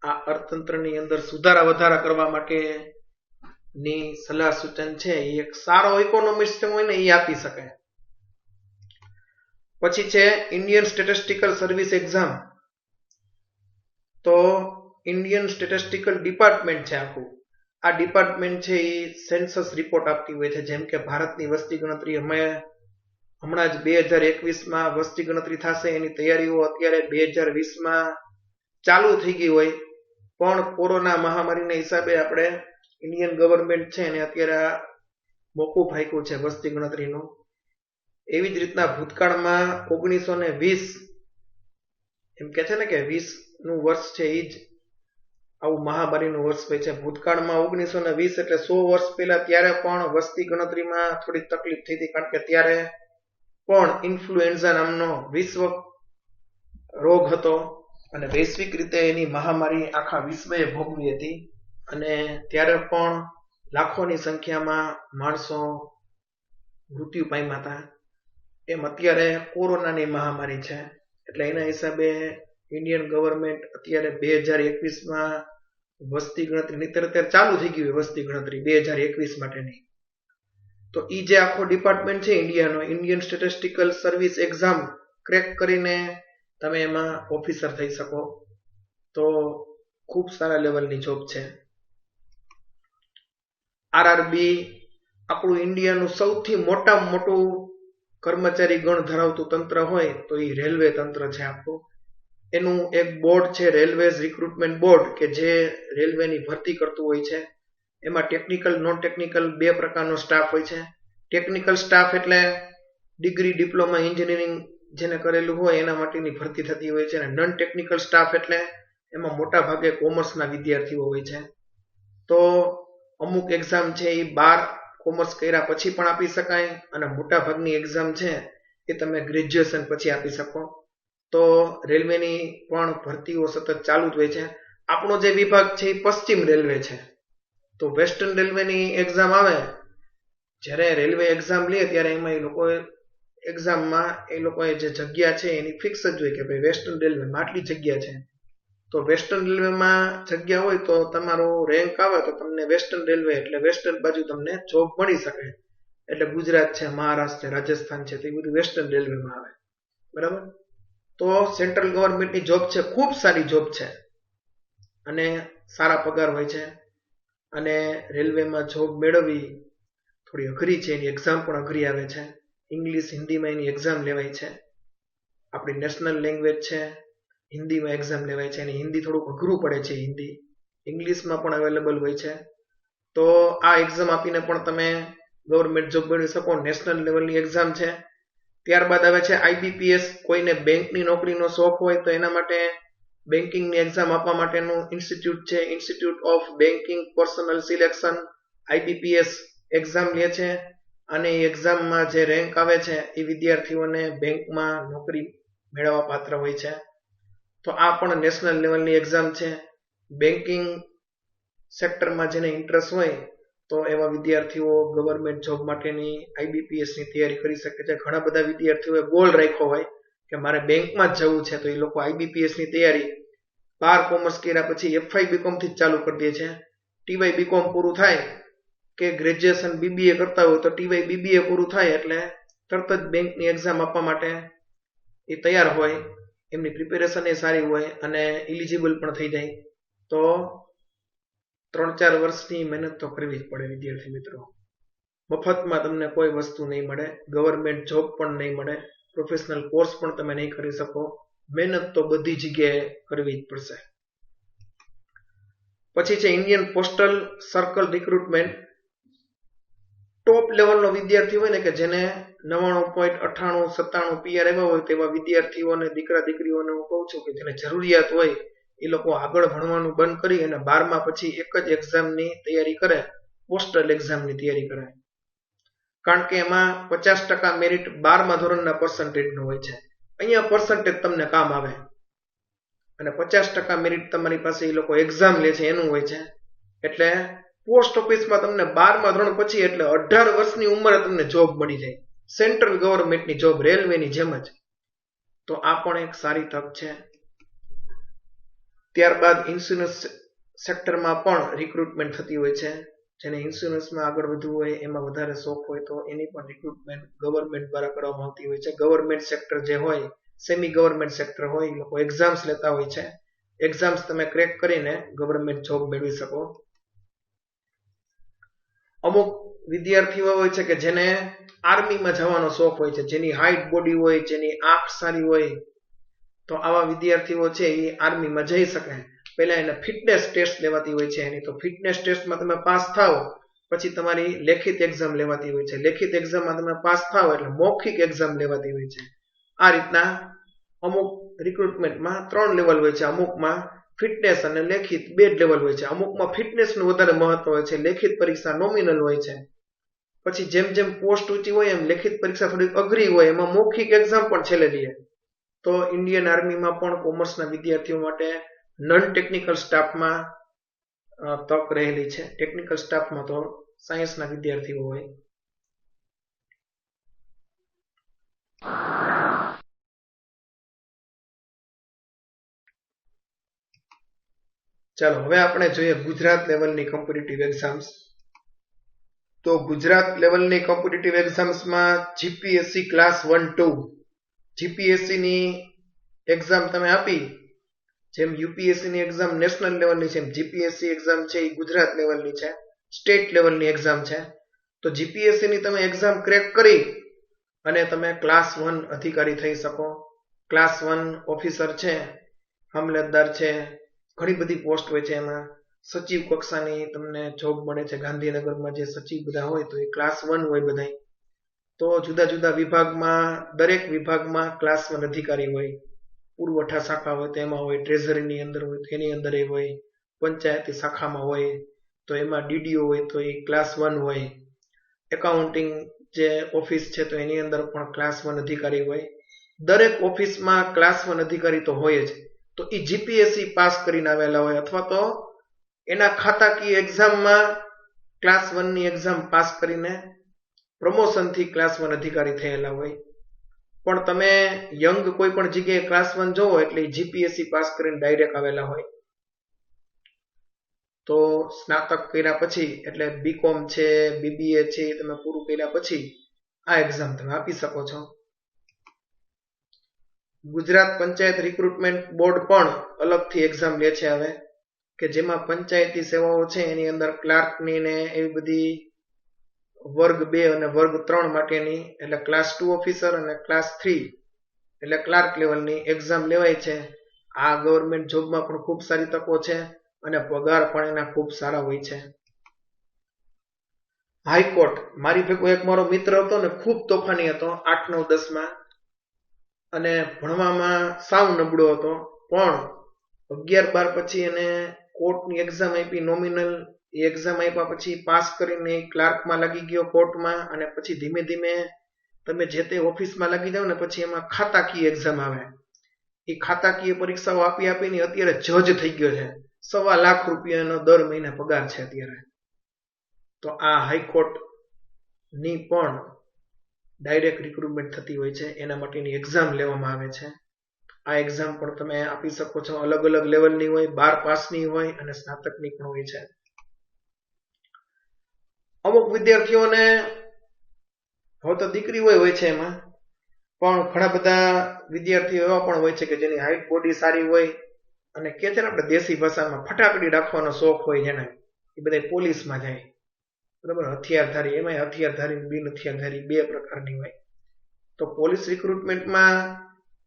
આ અર્થતંત્રની અંદર સુધારા વધારા કરવા માટે ની સલાહ સૂચન છે એ એક સારો ઇકોનોમિસ્ટ હોય ને એ આપી શકે. પછી છે ઇન્ડિયન સ્ટેટિસ્ટિકલ સર્વિસ એક્ઝામ. તો ઇન્ડિયન સ્ટેટિસ્ટિકલ ડિપાર્ટમેન્ટ છે આખું. આ ડિપાર્ટમેન્ટ છે એ સેન્સસ રિપોર્ટ આપતી હોય છે. જેમ કે ભારતની વસ્તી ગણતરી હમણાં જ 2021માં વસ્તી ગણતરી થશે, એની તૈયારીઓ અત્યારે 2020માં ચાલુ થઈ ગઈ હોય, પણ કોરોના મહામારીના હિસાબે આપણે ઇન્ડિયન ગવર્મેન્ટ છે એને અત્યારે મોકૂફ રાખ્યું છે વસ્તી ગણતરીનું. એવી જ રીતના ભૂતકાળમાં 1920 એમ કે છે ને કે 20નું વર્ષ છે એ જ આવું મહામારીનું વર્ષ હોય છે. ભૂતકાળમાં 1920 એટલે 100 વર્ષ પહેલા, ત્યારે પણ વસ્તી ગણતરીમાં થોડી તકલીફ થઈ હતી, કારણ કે ત્યારે પણ ઇન્ફ્લુએન્ઝા નામનો વિશ્વ રોગ હતો અને વૈશ્વિક રીતે એની મહામારી આખા વિશ્વએ ભોગવી હતી, અને ત્યારે પણ લાખોની સંખ્યામાં માણસો મૃત્યુ પામ્યા હતા. એમ અત્યારે કોરોનાની મહામારી છે, એટલે એના હિસાબે ઇન્ડિયન ગવર્મેન્ટ અત્યારે 2021માં વસ્તી ગણતરી અત્યારે ચાલુ થઈ ગઈ હોય વસ્તી ગણતરી 2021 માટેની. તો એ જે આખો ડિપાર્ટમેન્ટ છે ઇન્ડિયાનો, Indian statistical service exam crack કરીને તમે એમાં ઓફિસર થઈ શકો. તો ખૂબ સારા લેવલની જોબ છે. આરઆરબી આપણું ઇન્ડિયાનું સૌથી મોટામાં મોટું કર્મચારી ગણ ધરાવતું તંત્ર હોય તો એ રેલવે તંત્ર છે આપણું. એનું એક બોર્ડ છે રેલવેઝ રિક્રુટમેન્ટ બોર્ડ, કે જે રેલવેની ભરતી કરતું હોય છે. એમાં ટેકનિકલ નોન ટેકનિકલ બે પ્રકારનો સ્ટાફ હોય છે. ટેકનિકલ સ્ટાફ એટલે ડિગ્રી ડિપ્લોમા એન્જિનિયરિંગ જેને કરેલું હોય એના માટેની ભરતી થતી હોય છે, અને નોન ટેકનિકલ સ્ટાફ એટલે એમાં મોટા ભાગે કોમર્સના વિદ્યાર્થીઓ હોય છે. તો અમુક એક્ઝામ છે એ 12 કોમર્સ કર્યા પછી પણ આપી શકાય, અને મોટા ભાગની એક્ઝામ છે એ તમે ગ્રેજ્યુએશન પછી આપી શકો. તો રેલવેની પણ ભરતીઓ સતત ચાલુ જ હોય છે. આપણો જે વિભાગ છે એ પશ્ચિમ રેલવે છે. તો વેસ્ટર્ન રેલવેની એક્ઝામ આવે, જ્યારે રેલવે એક્ઝામ લે ત્યારે એમાં એ લોકો એક્ઝામમાં એ લોકોએ જે જગ્યા છે એની ફિક્સ જ હોય કે ભાઈ વેસ્ટર્ન રેલવેમાં આટલી જગ્યા છે. તો વેસ્ટર્ન રેલવેમાં જગ્યા હોય તો તમારો રેન્ક આવે તો તમને વેસ્ટર્ન રેલવે એટલે વેસ્ટર્ન બાજુ તમને જોબ મળી શકે. એટલે ગુજરાત છે, મહારાષ્ટ્ર છે, રાજસ્થાન છે, તે બધું વેસ્ટર્ન રેલવેમાં આવે. બરાબર. તો સેન્ટ્રલ ગવર્મેન્ટની જોબ છે, ખૂબ સારી જોબ છે અને સારા પગાર હોય છે. અને રેલવેમાં જોબ મેળવવી થોડી અઘરી છે. એની એક્ઝામ પણ અઘરી આવે છે. ઇંગ્લિશ હિન્દીમાં એની એક્ઝામ લેવાય છે. આપણી નેશનલ લેંગ્વેજ છે, હિન્દીમાં એક્ઝામ લેવાય છે. અને હિન્દી થોડુંક અઘરું પડે છે. હિન્દી ઇંગ્લિશમાં પણ અવેલેબલ હોય છે. તો આ એક્ઝામ આપીને પણ તમે ગવર્મેન્ટ જોબ મેળવી શકો. નેશનલ લેવલની એક્ઝામ છે. ત્યારબાદ આવે છે આઈબીપીએસ. કોઈને બેંકની નોકરીનો શોખ હોય તો એના માટે બેન્કિંગની એક્ઝામ આપવા માટેનું ઇન્સ્ટિટ્યૂટ છે, institute of banking personal selection. IBPS exam લે છે અને એ એક્ઝામમાં જે રેન્ક આવે છે એ વિદ્યાર્થીઓને બેંકમાં નોકરી મેળવવા પાત્ર હોય છે. તો આ પણ નેશનલ લેવલની એક્ઝામ છે. બેન્કિંગ સેક્ટરમાં જેને ઇન્ટરેસ્ટ હોય તો એવા વિદ્યાર્થીઓ ગવર્મેન્ટ જોબ માટેની આઈબીપીએસની તૈયારી કરી શકે છે. ઘણા બધા વિદ્યાર્થીઓએ ગોલ રાખ્યો હોય કે મારે બેંકમાં જ જવું છે, તો એ લોકો આઈબીપીએસની તૈયારી 12 કોમર્સ કર્યા પછી એફઆઈ બીકોમ થી જ ચાલુ કરી દે છે. ટીવાય બીકોમ પૂરું થાય કે ગ્રેજ્યુએશન બીબીએ કરતા હોય તો ટીવાય બીબીએ પૂરું થાય એટલે તરત જ બેંકની એક્ઝામ આપવા માટે એ તૈયાર હોય. એમની પ્રિપેરેશન એ સારી હોય અને એલિજિબલ પણ થઈ જાય. તો 3-4 વર્ષની મહેનત તો કરવી જ પડે વિદ્યાર્થી મિત્રો. મફતમાં તમને કોઈ વસ્તુ નહીં મળે. ગવર્મેન્ટ જોબ પણ નહીં મળે. પ્રોફેશનલ કોર્સ પણ તમે નહીં કરી શકો. મહેનત તો બધી જગ્યાએ કરવી જ પડશે. પછી છે ઇન્ડિયન પોસ્ટલ સર્કલ રિક્રુટમેન્ટ. ટોપ લેવલનો વિદ્યાર્થી હોય ને કે જેને 99.98-97 પીઆર આવ્યા હોય તેવા વિદ્યાર્થીઓને, દીકરા દીકરીઓને હું કહું છું કે જેને જરૂરિયાત હોય એ લોકો આગળ ભણવાનું બંધ કરી અને 12મા પછી એક જ એક્ઝામની તૈયારી કરે, પોસ્ટલ એક્ઝામની તૈયારી કરે. કારણ કે એમાં 50% મેરિટ 12મા ધોરણના પર્સન્ટેજનું હોય છે. અહીંયા પર્સન્ટેજ તમને કામ આવે અને 50% મેરિટ તમારી પાસે એ લોકો એક્ઝામ લે છે એનું હોય છે. એટલે પોસ્ટ ઓફિસમાં તમને 12મા ધોરણ પછી એટલે 18 વર્ષની ઉંમરે તમને જોબ મળી જાય. સેન્ટ્રલ ગવર્મેન્ટની જોબ, રેલવેની જેમ જ. તો આ પણ એક સારી તક છે. ત્યારબાદ ઇન્સ્યોરન્સ સેક્ટરમાં પણ રિક્રુટમેન્ટ થતી હોય છે. જેને ઇન્સ્યોરન્સમાં આગળ વધવું હોય, એમાં વધારે શોખ હોય તો એની પણ રિક્રુટમેન્ટ ગવર્મેન્ટ દ્વારા કરવામાં આવતી હોય છે. ગવર્મેન્ટ સેક્ટર જે હોય, સેમી ગવર્મેન્ટ સેક્ટર હોય, એ લોકો એક્ઝામ્સ લેતા હોય છે. એક્ઝામ્સ તમે ક્રેક કરીને ગવર્મેન્ટ જોબ મેળવી શકો. અમુક વિદ્યાર્થીઓ હોય છે કે જેને આર્મીમાં જવાનો શોખ હોય છે, જેની હાઈટ બોડી હોય, જેની આંખ સારી હોય, તો આવા વિદ્યાર્થીઓ છે એ આર્મીમાં જઈ શકે. પહેલા એને ફિટનેસ ટેસ્ટ લેવાતી હોય છે એની. તો ફિટનેસ ટેસ્ટમાં તમે પાસ થાવ પછી તમારી લેખિત એક્ઝામ લેવાતી હોય છે. લેખિત એક્ઝામમાં તમે પાસ થાવ એટલે મૌખિક એક્ઝામ લેવાતી હોય છે. આ રીતના અમુક રિક્રુટમેન્ટમાં 3 લેવલ હોય છે. અમુકમાં ફિટનેસ અને લેખિત 2 જ લેવલ હોય છે. અમુકમાં ફિટનેસનું વધારે મહત્વ હોય છે, લેખિત પરીક્ષા નોમિનલ હોય છે. પછી જેમ જેમ પોસ્ટ ઊંચી હોય એમ લેખિત પરીક્ષા થોડી અઘરી હોય, એમાં મૌખિક એક્ઝામ પણ છેલ્લે લે. તો ઇન્ડિયન આર્મીમાં પણ કોમર્સના વિદ્યાર્થીઓ માટે નોન ટેકનિકલ સ્ટાફમાં તક રહેલી છે. ટેકનિકલ સ્ટાફમાં તો સાયન્સના વિદ્યાર્થીઓ હોય. ચાલો હવે આપણે જોઈએ ગુજરાત લેવલની કોમ્પિટિટિવ એક્ઝામ્સ. તો ગુજરાત લેવલની કોમ્પિટિટિવ એક્ઝામ્સમાં જીપીએસસી ક્લાસ 1-2 જીપીએસસીની એક્ઝામ તમે આપી, જેમ યુપીએસસીની એક્ઝામ નેશનલ લેવલની છે, જીપીએસસી એક્ઝામ છે એ ગુજરાત લેવલની છે, સ્ટેટ લેવલની એક્ઝામ છે. તો જીપીએસસીની તમે એક્ઝામ ક્રેક કરી અને તમે ક્લાસ 1 અધિકારી થઈ શકો. ક્લાસ 1 ઓફિસર છે, મામલતદાર છે, ઘણી બધી પોસ્ટ હોય છે. એમાં સચિવ કક્ષાની તમને જોબ મળે છે. ગાંધીનગરમાં જે સચિવ બધા હોય તો એ ક્લાસ 1 હોય બધા. તો જુદા જુદા વિભાગમાં, દરેક વિભાગમાં ક્લાસ 1 અધિકારી હોય. પુરવઠા શાખા હોય તો એમાં હોય, ટ્રેઝરીની અંદર હોય તો એની અંદર એ હોય, પંચાયતી શાખામાં હોય તો એમાં ડીડીઓ હોય તો એ ક્લાસ 1 હોય, એકાઉન્ટિંગ જે ઓફિસ છે તો એની અંદર પણ ક્લાસ 1 અધિકારી હોય. દરેક ઓફિસમાં ક્લાસ 1 અધિકારી તો હોય જ. તો એ જીપીએસસી પાસ કરીને આવેલા હોય અથવા તો એના ખાતાકીય એક્ઝામમાં ક્લાસ 1 ની એક્ઝામ પાસ કરીને પ્રમોશનથી ક્લાસ 1 અધિકારી થયેલા હોય. પણ તમે યંગ કોઈ પણ જગ્યાએ ક્લાસ 1 જોવો એટલે જીપીએસસી પાસ કરીને ડાયરેક્ટ આવેલા હોય. તો સ્નાતક કર્યા પછી એટલે બીકોમ છે, બીબીએ છે, તમે પૂરું કર્યા પછી આ એક્ઝામ તમે આપી શકો છો. ગુજરાત પંચાયત રિક્રુટમેન્ટ બોર્ડ પણ અલગથી એક્ઝામ લે છે હવે, કે જેમાં પંચાયતી સેવાઓ છે એની અંદર ક્લાર્કની ને એવી બધી વર્ગ 2 અને વર્ગ 3 માટેની એટલે ક્લાસ 2 ઓફિસર અને ક્લાસ 3 એટલે ક્લાર્ક લેવલની એક્ઝામ લેવાય છે. આ ગવર્મેન્ટ જોબમાં પણ ખૂબ સારી તકો છે અને પગાર પણ એના ખૂબ સારા હોય છે. હાઈકોર્ટ, મારી ભેગો એક મારો મિત્ર હતો ને, ખૂબ તોફાની હતો 8, 9, 10 માં, અને ભણવામાં સાવ નબળો હતો, પણ 11, 12 પછી એને કોર્ટની એક્ઝામ આપી, નોમિનલ એક્ઝામ આપ્યા પછી પાસ કરીને ક્લાર્કમાં લાગી ગયો કોર્ટમાં. અને પછી ધીમે ધીમે તમે જે તે ઓફિસમાં લાગી જાવ ને પછી એમાં ખાતાકીય એક્ઝામ આવે. એ ખાતાકીય પરીક્ષાઓ આપીને અત્યારે જજ થઈ ગયો છે. ₹1.25 લાખ દર મહિને પગાર છે અત્યારે. તો આ હાઈકોર્ટ ની પણ ડાયરેક્ટ રિક્રુટમેન્ટ થતી હોય છે, એના માટેની એક્ઝામ લેવામાં આવે છે. આ એક્ઝામ પણ તમે આપી શકો છો. અલગ અલગ લેવલની હોય, 12 પાસની હોય અને સ્નાતકની પણ હોય છે. અમુક વિદ્યાર્થીઓને હવે તો દીકરી હોય છે એમાં, પણ ઘણા બધા વિદ્યાર્થીઓ એવા પણ હોય છે કે જેની હાઈટ બોડી સારી હોય અને કે છે ને આપણે દેશી ભાષામાં ફટાકડી રાખવાનો શોખ હોય જેને, એ બધા પોલીસમાં જાય. બરાબર, હથિયારધારી, એમાં હથિયારધારી બિન હથિયારધારી 2 પ્રકારની હોય. તો પોલીસ રિક્રુટમેન્ટમાં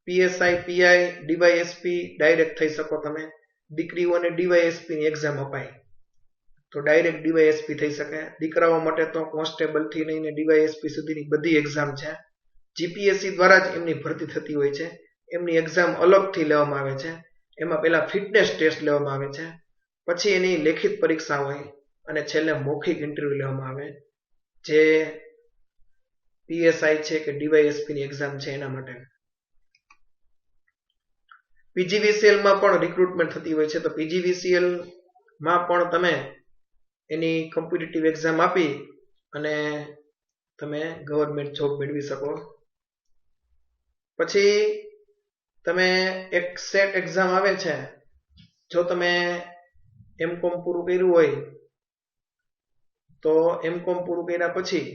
પીએસઆઈ, પીઆઈ, ડીવાયએસપી ડાયરેક્ટ થઈ શકો તમે. દીકરીઓને ડીવાયએસપી ની એક્ઝામ અપાય તો ડાયરેક્ટ ડીવાયએસપી થઈ શકે. દીકરાઓ માટે તો કોન્સ્ટેબલ થી લઈને ડીવાયએસપી સુધીની બધી એક્ઝામ છે. જીપીએસસી દ્વારા જ એમની ભરતી થતી હોય છે. એમની એક્ઝામ અલગથી લેવામાં આવે છે. એમાં પહેલા ફિટનેસ ટેસ્ટ લેવામાં આવે છે, પછી એની લેખિત પરીક્ષા હોય અને છેલ્લે મૌખિક ઇન્ટરવ્યુ લેવામાં આવે, જે પીએસઆઈ છે કે ડીવાયએસપી ની એક્ઝામ છે એના માટે. પીજીવીસીએલ માં પણ રિક્રુટમેન્ટ થતી હોય છે. તો પીજીવીસીએલ માં પણ તમે એની કોમ્પિટિટિવ એક્ઝામ આપી અને તમે ગવર્મેન્ટ જોબ મેળવી શકો. પછી તમે એક સેટ એક્ઝામ આવે છે. જો તમે એમકોમ પૂરું કર્યું હોય તો એમકોમ પૂરું કર્યા પછી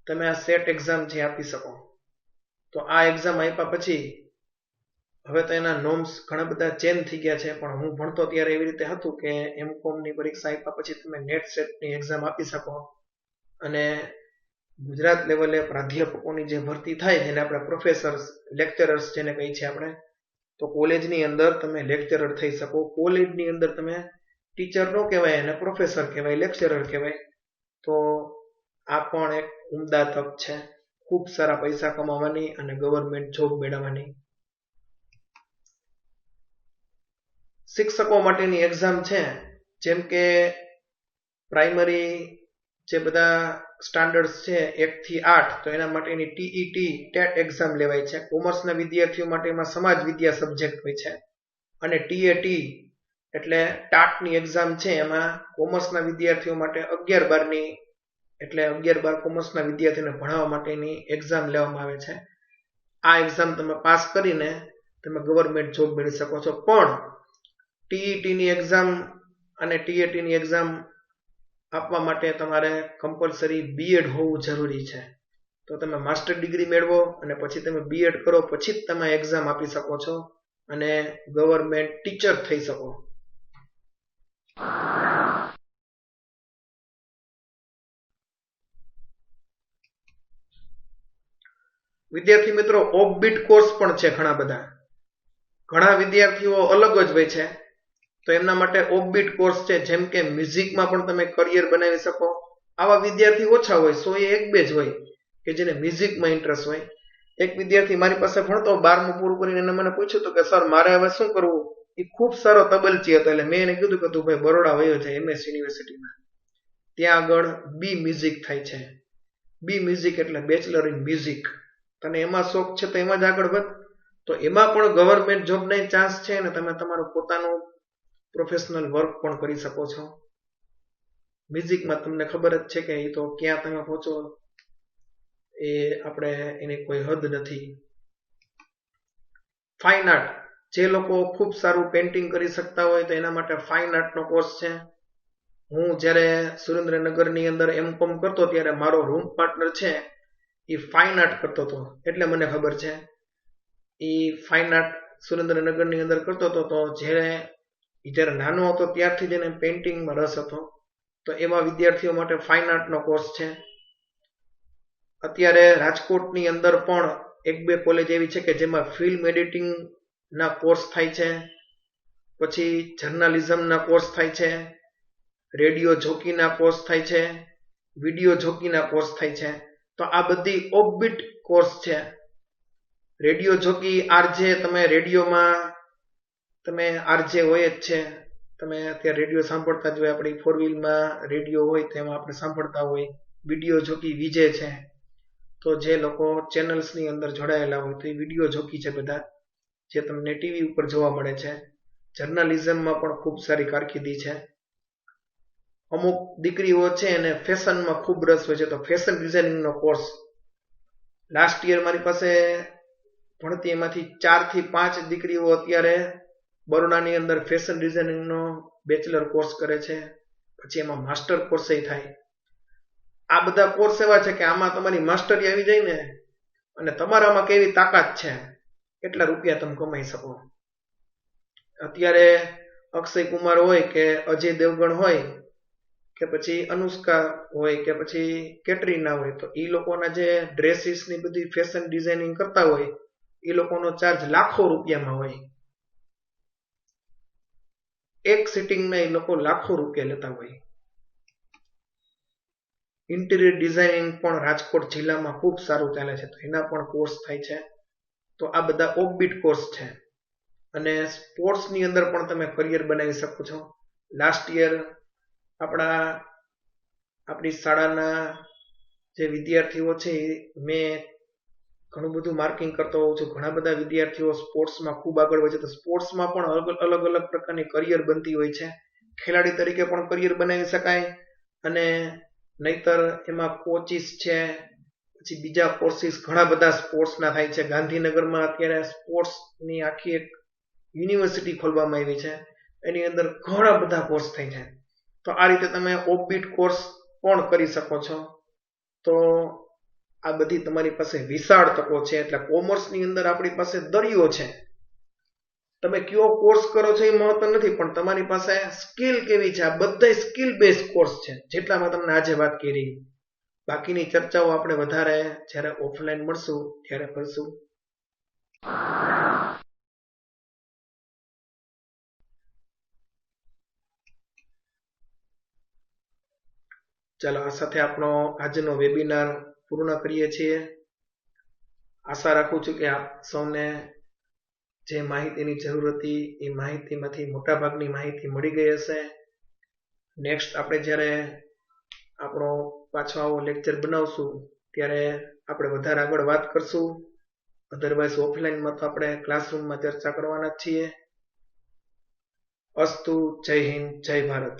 તમે આ સેટ એક્ઝામ છે આપી શકો. તો આ એક્ઝામ આપ્યા પછી હવે તો એના નોર્મ્સ ઘણા બધા ચેન્જ થઈ ગયા છે, પણ હું ભણતો ત્યારે એવી રીતે હતું કે એમકોમ ની પરીક્ષા આપ્યા પછી તમે નેટ સેટની એક્ઝામ આપી શકો અને ગુજરાત લેવલે પ્રાધ્યાપકોની જે ભરતી થાય જેને આપણે પ્રોફેસર્સ, લેક્ચરર્સ જેને કહીએ છીએ આપણે, તો કોલેજની અંદર તમે લેક્ચરર થઈ શકો. કોલેજની અંદર તમે ટીચર નો કહેવાય અને પ્રોફેસર કહેવાય, લેક્ચરર કહેવાય. તો આ પણ એક ઉમદા તક છે ખૂબ સારા પૈસા કમાવાની અને ગવર્મેન્ટ જોબ મેળવવાની. શિક્ષકો માટેની એક્ઝામ છે, જેમ કે પ્રાઇમરી જે બધા સ્ટાન્ડર્ડ છે 1 થી 8, તો એના માટેની ટીઈટી ટેટ એક્ઝામ લેવાય છે. કોમર્સના વિદ્યાર્થીઓ માટે એમાં સમાજ વિદ્યા સબ્જેક્ટ હોય છે. અને ટીએટી એટલે ટાટની એક્ઝામ છે, એમાં કોમર્સના વિદ્યાર્થીઓ માટે 11-12 ની એટલે 11-12 કોમર્સના વિદ્યાર્થીઓને ભણાવવા માટેની એક્ઝામ લેવામાં આવે છે. આ એક્ઝામ તમે પાસ કરીને તમે ગવર્મેન્ટ જોબ મેળવી શકો છો. પણ ટીઈટીની એક્ઝામ અને ટીએટીની એક્ઝામ આપવા માટે તમારે કમ્પલસરી બીએડ હોવું જરૂરી છે. તો તમે માસ્ટર ડિગ્રી મેળવો અને પછી તમે બીએડ કરો, પછી જ તમે એક્ઝામ આપી શકો છો અને ગવર્મેન્ટ ટીચર થઈ શકો. વિદ્યાર્થી મિત્રો, ઓફબીટ કોર્સ પણ છે ઘણા બધા. ઘણા વિદ્યાર્થીઓ અલગ જ હોય છે, તો એમના માટે ઓફબીટ કોર્સ છે. જેમ કે મ્યુઝિકમાં પણ તમે કરિયર બનાવી શકો. આવા વિદ્યાર્થી ઓછા હોય, 100 એ 1-2 જ હોય કે જેને મ્યુઝિકમાં ઇન્ટરેસ્ટ હોય. એક વિદ્યાર્થી મારી પાસે ભણતો 12મું પૂરું કરીને એને મને પૂછ્યું હતું કે સર મારે હવે શું કરવું. એ ખૂબ સારો તબલચી હતો, એટલે મેં એને કીધું કે તું ભાઈ બરોડા વયો છે MS યુનિવર્સિટીમાં, ત્યાં આગળ બી મ્યુઝિક થાય છે. બી મ્યુઝિક એટલે બેચલર ઇન મ્યુઝિક. તને એમાં શોખ છે તો એમાં જ આગળ વધ. તો એમાં પણ ગવર્મેન્ટ જોબના ચાન્સ છે અને તમે તમારું પોતાનું પ્રોફેશનલ વર્ક પણ કરી શકો છો. મ્યુઝિકમાં તમને ખબર જ છે કે એ તો ક્યાં તમે પહોંચો એ આપણે એની કોઈ હદ નથી. ફાઇન આર્ટ, જે લોકો ખૂબ સારું પેઇન્ટિંગ કરી શકતા હોય તો એના માટે ફાઇન આર્ટનો કોર્સ છે. હું જ્યારે સુરેન્દ્રનગરની અંદર M.Com કરતો ત્યારે મારો રૂમ પાર્ટનર છે એ ફાઇન આર્ટ કરતો હતો, એટલે મને ખબર છે. એ ફાઇન આર્ટ સુરેન્દ્રનગરની અંદર કરતો હતો. તો જ્યારે નાનો હતો ત્યારથી જ એને પેઇન્ટિંગમાં રસ હતો. તો એવા વિદ્યાર્થીઓ માટે ફાઇન આર્ટનો કોર્સ છે. અત્યારે રાજકોટની અંદર પણ 1-2 કોલેજ એવી છે કે જેમાં ફિલ્મ એડિટિંગના કોર્સ થાય છે, પછી જર્નાલિઝમના કોર્સ થાય છે, રેડિયો જોકીના કોર્સ થાય છે, વિડીયો જોકીના કોર્સ થાય છે. તો આ બધી ઓફબીટ કોર્સ છે. રેડિયો જોકી આરજે, તમે રેડિયોમાં તમે આરજે હોય જ છે, તમે અત્યારે રેડિયો સાંભળતા જ હોય, આપણી 4 વ્હીલમાં રેડિયો હોય તેમાં આપણે સાંભળતા હોય. વિડીયો જોકી વિજે છે. તો જે લોકો ચેનલ્સની અંદર જોડાયેલા હોય તો એ વિડીયો જોકી છે બધા, જે તમને ટીવી ઉપર જોવા મળે છે. જર્નાલિઝમમાં પણ ખૂબ સારી કારકિર્દી છે. અમુક દીકરીઓ છે અને ફેશનમાં ખૂબ રસ હોય છે, તો ફેશન ડિઝાઇનિંગનો કોર્સ લાસ્ટ યર મારી પાસે ભણતી એમાંથી 4 થી 5 દીકરીઓ અત્યારે બરોડાની અંદર ફેશન ડિઝાઇનિંગનો બેચલર કોર્સ કરે છે. પછી એમાં માસ્ટર કોર્સ થાય. આ બધા કોર્સ એવા છે કે આમાં તમારી માસ્ટરી આવી જાય ને અને તમારામાં કેવી તાકાત છે એટલા રૂપિયા તમે કમાઈ શકો. અત્યારે અક્ષય કુમાર હોય કે અજય દેવગણ હોય કે પછી અનુષ્કા હોય કે પછી કેટરીના હોય, તો એ લોકોના જે ડ્રેસીસની બધી ફેશન ડિઝાઇનિંગ કરતા હોય એ લોકોનો ચાર્જ લાખો રૂપિયામાં હોય. એક સિટિંગના એ લોકો લાખો રૂપિયા લેતા હોય. ઇન્ટિરિયર ડિઝાઇનિંગ પણ રાજકોટ જિલ્લામાં ખૂબ સારું ચાલે છે, તો એના પણ કોર્સ થાય છે. તો આ બધા ઓફબીટ કોર્સ છે. અને સ્પોર્ટ્સની અંદર પણ તમે કરિયર બનાવી શકો છો. લાસ્ટ યર આપણી શાળાના જે વિદ્યાર્થીઓ છે મેં ઘણું બધું માર્કિંગ કરતો હોઉં છું. ઘણા બધા વિદ્યાર્થીઓ સ્પોર્ટ્સમાં ખૂબ આગળ વધે છે. તો સ્પોર્ટ્સમાં પણ અલગ અલગ પ્રકારની કરિયર બનતી હોય છે. ખેલાડી તરીકે પણ કરિયર બનાવી શકાય, અને નહીતર એમાં કોચિસ છે, પછી બીજા કોર્સિસ ઘણા બધા સ્પોર્ટ્સના થાય છે. ગાંધીનગરમાં અત્યારે સ્પોર્ટ્સની આખી એક યુનિવર્સિટી ખોલવામાં આવી છે, એની અંદર ઘણા બધા કોર્સ થાય છે. તો આ રીતે તમે ઓફબીટ કોર્સ પણ કરી શકો છો. તો આ બધી તમારી પાસે વિશાળ તકો છે. એટલે કોમર્સની અંદર આપણી પાસે દરિયો છે. તમે કયો કોર્સ કરો છો એ મહત્વ નથી, પણ તમારી પાસે સ્કિલ કેવી છે. આ બધા સ્કિલ બેઝ કોર્સ છે જેટલામાં તમને આજે વાત કરી. બાકીની ચર્ચાઓ આપણે વધારે જ્યારે ઓફલાઈન મળશું ત્યારે કરશું. ચાલો, આ સાથે આપણો આજનો વેબિનાર પૂર્ણ કરીએ છીએ. આશા રાખું છું કે આપ સૌને જે માહિતીની જરૂર હતી એ માહિતીમાંથી મોટાભાગની માહિતી મળી ગઈ હશે. નેક્સ્ટ આપણે જ્યારે આપણો પાછો આવો લેક્ચર બનાવશું ત્યારે આપણે વધારે આગળ વાત કરશું. અધરવાઇઝ ઓફલાઈનમાં તો આપણે ક્લાસરૂમમાં ચર્ચા કરવાના જ છીએ. અસ્તુ. જય હિન્દ, જય ભારત.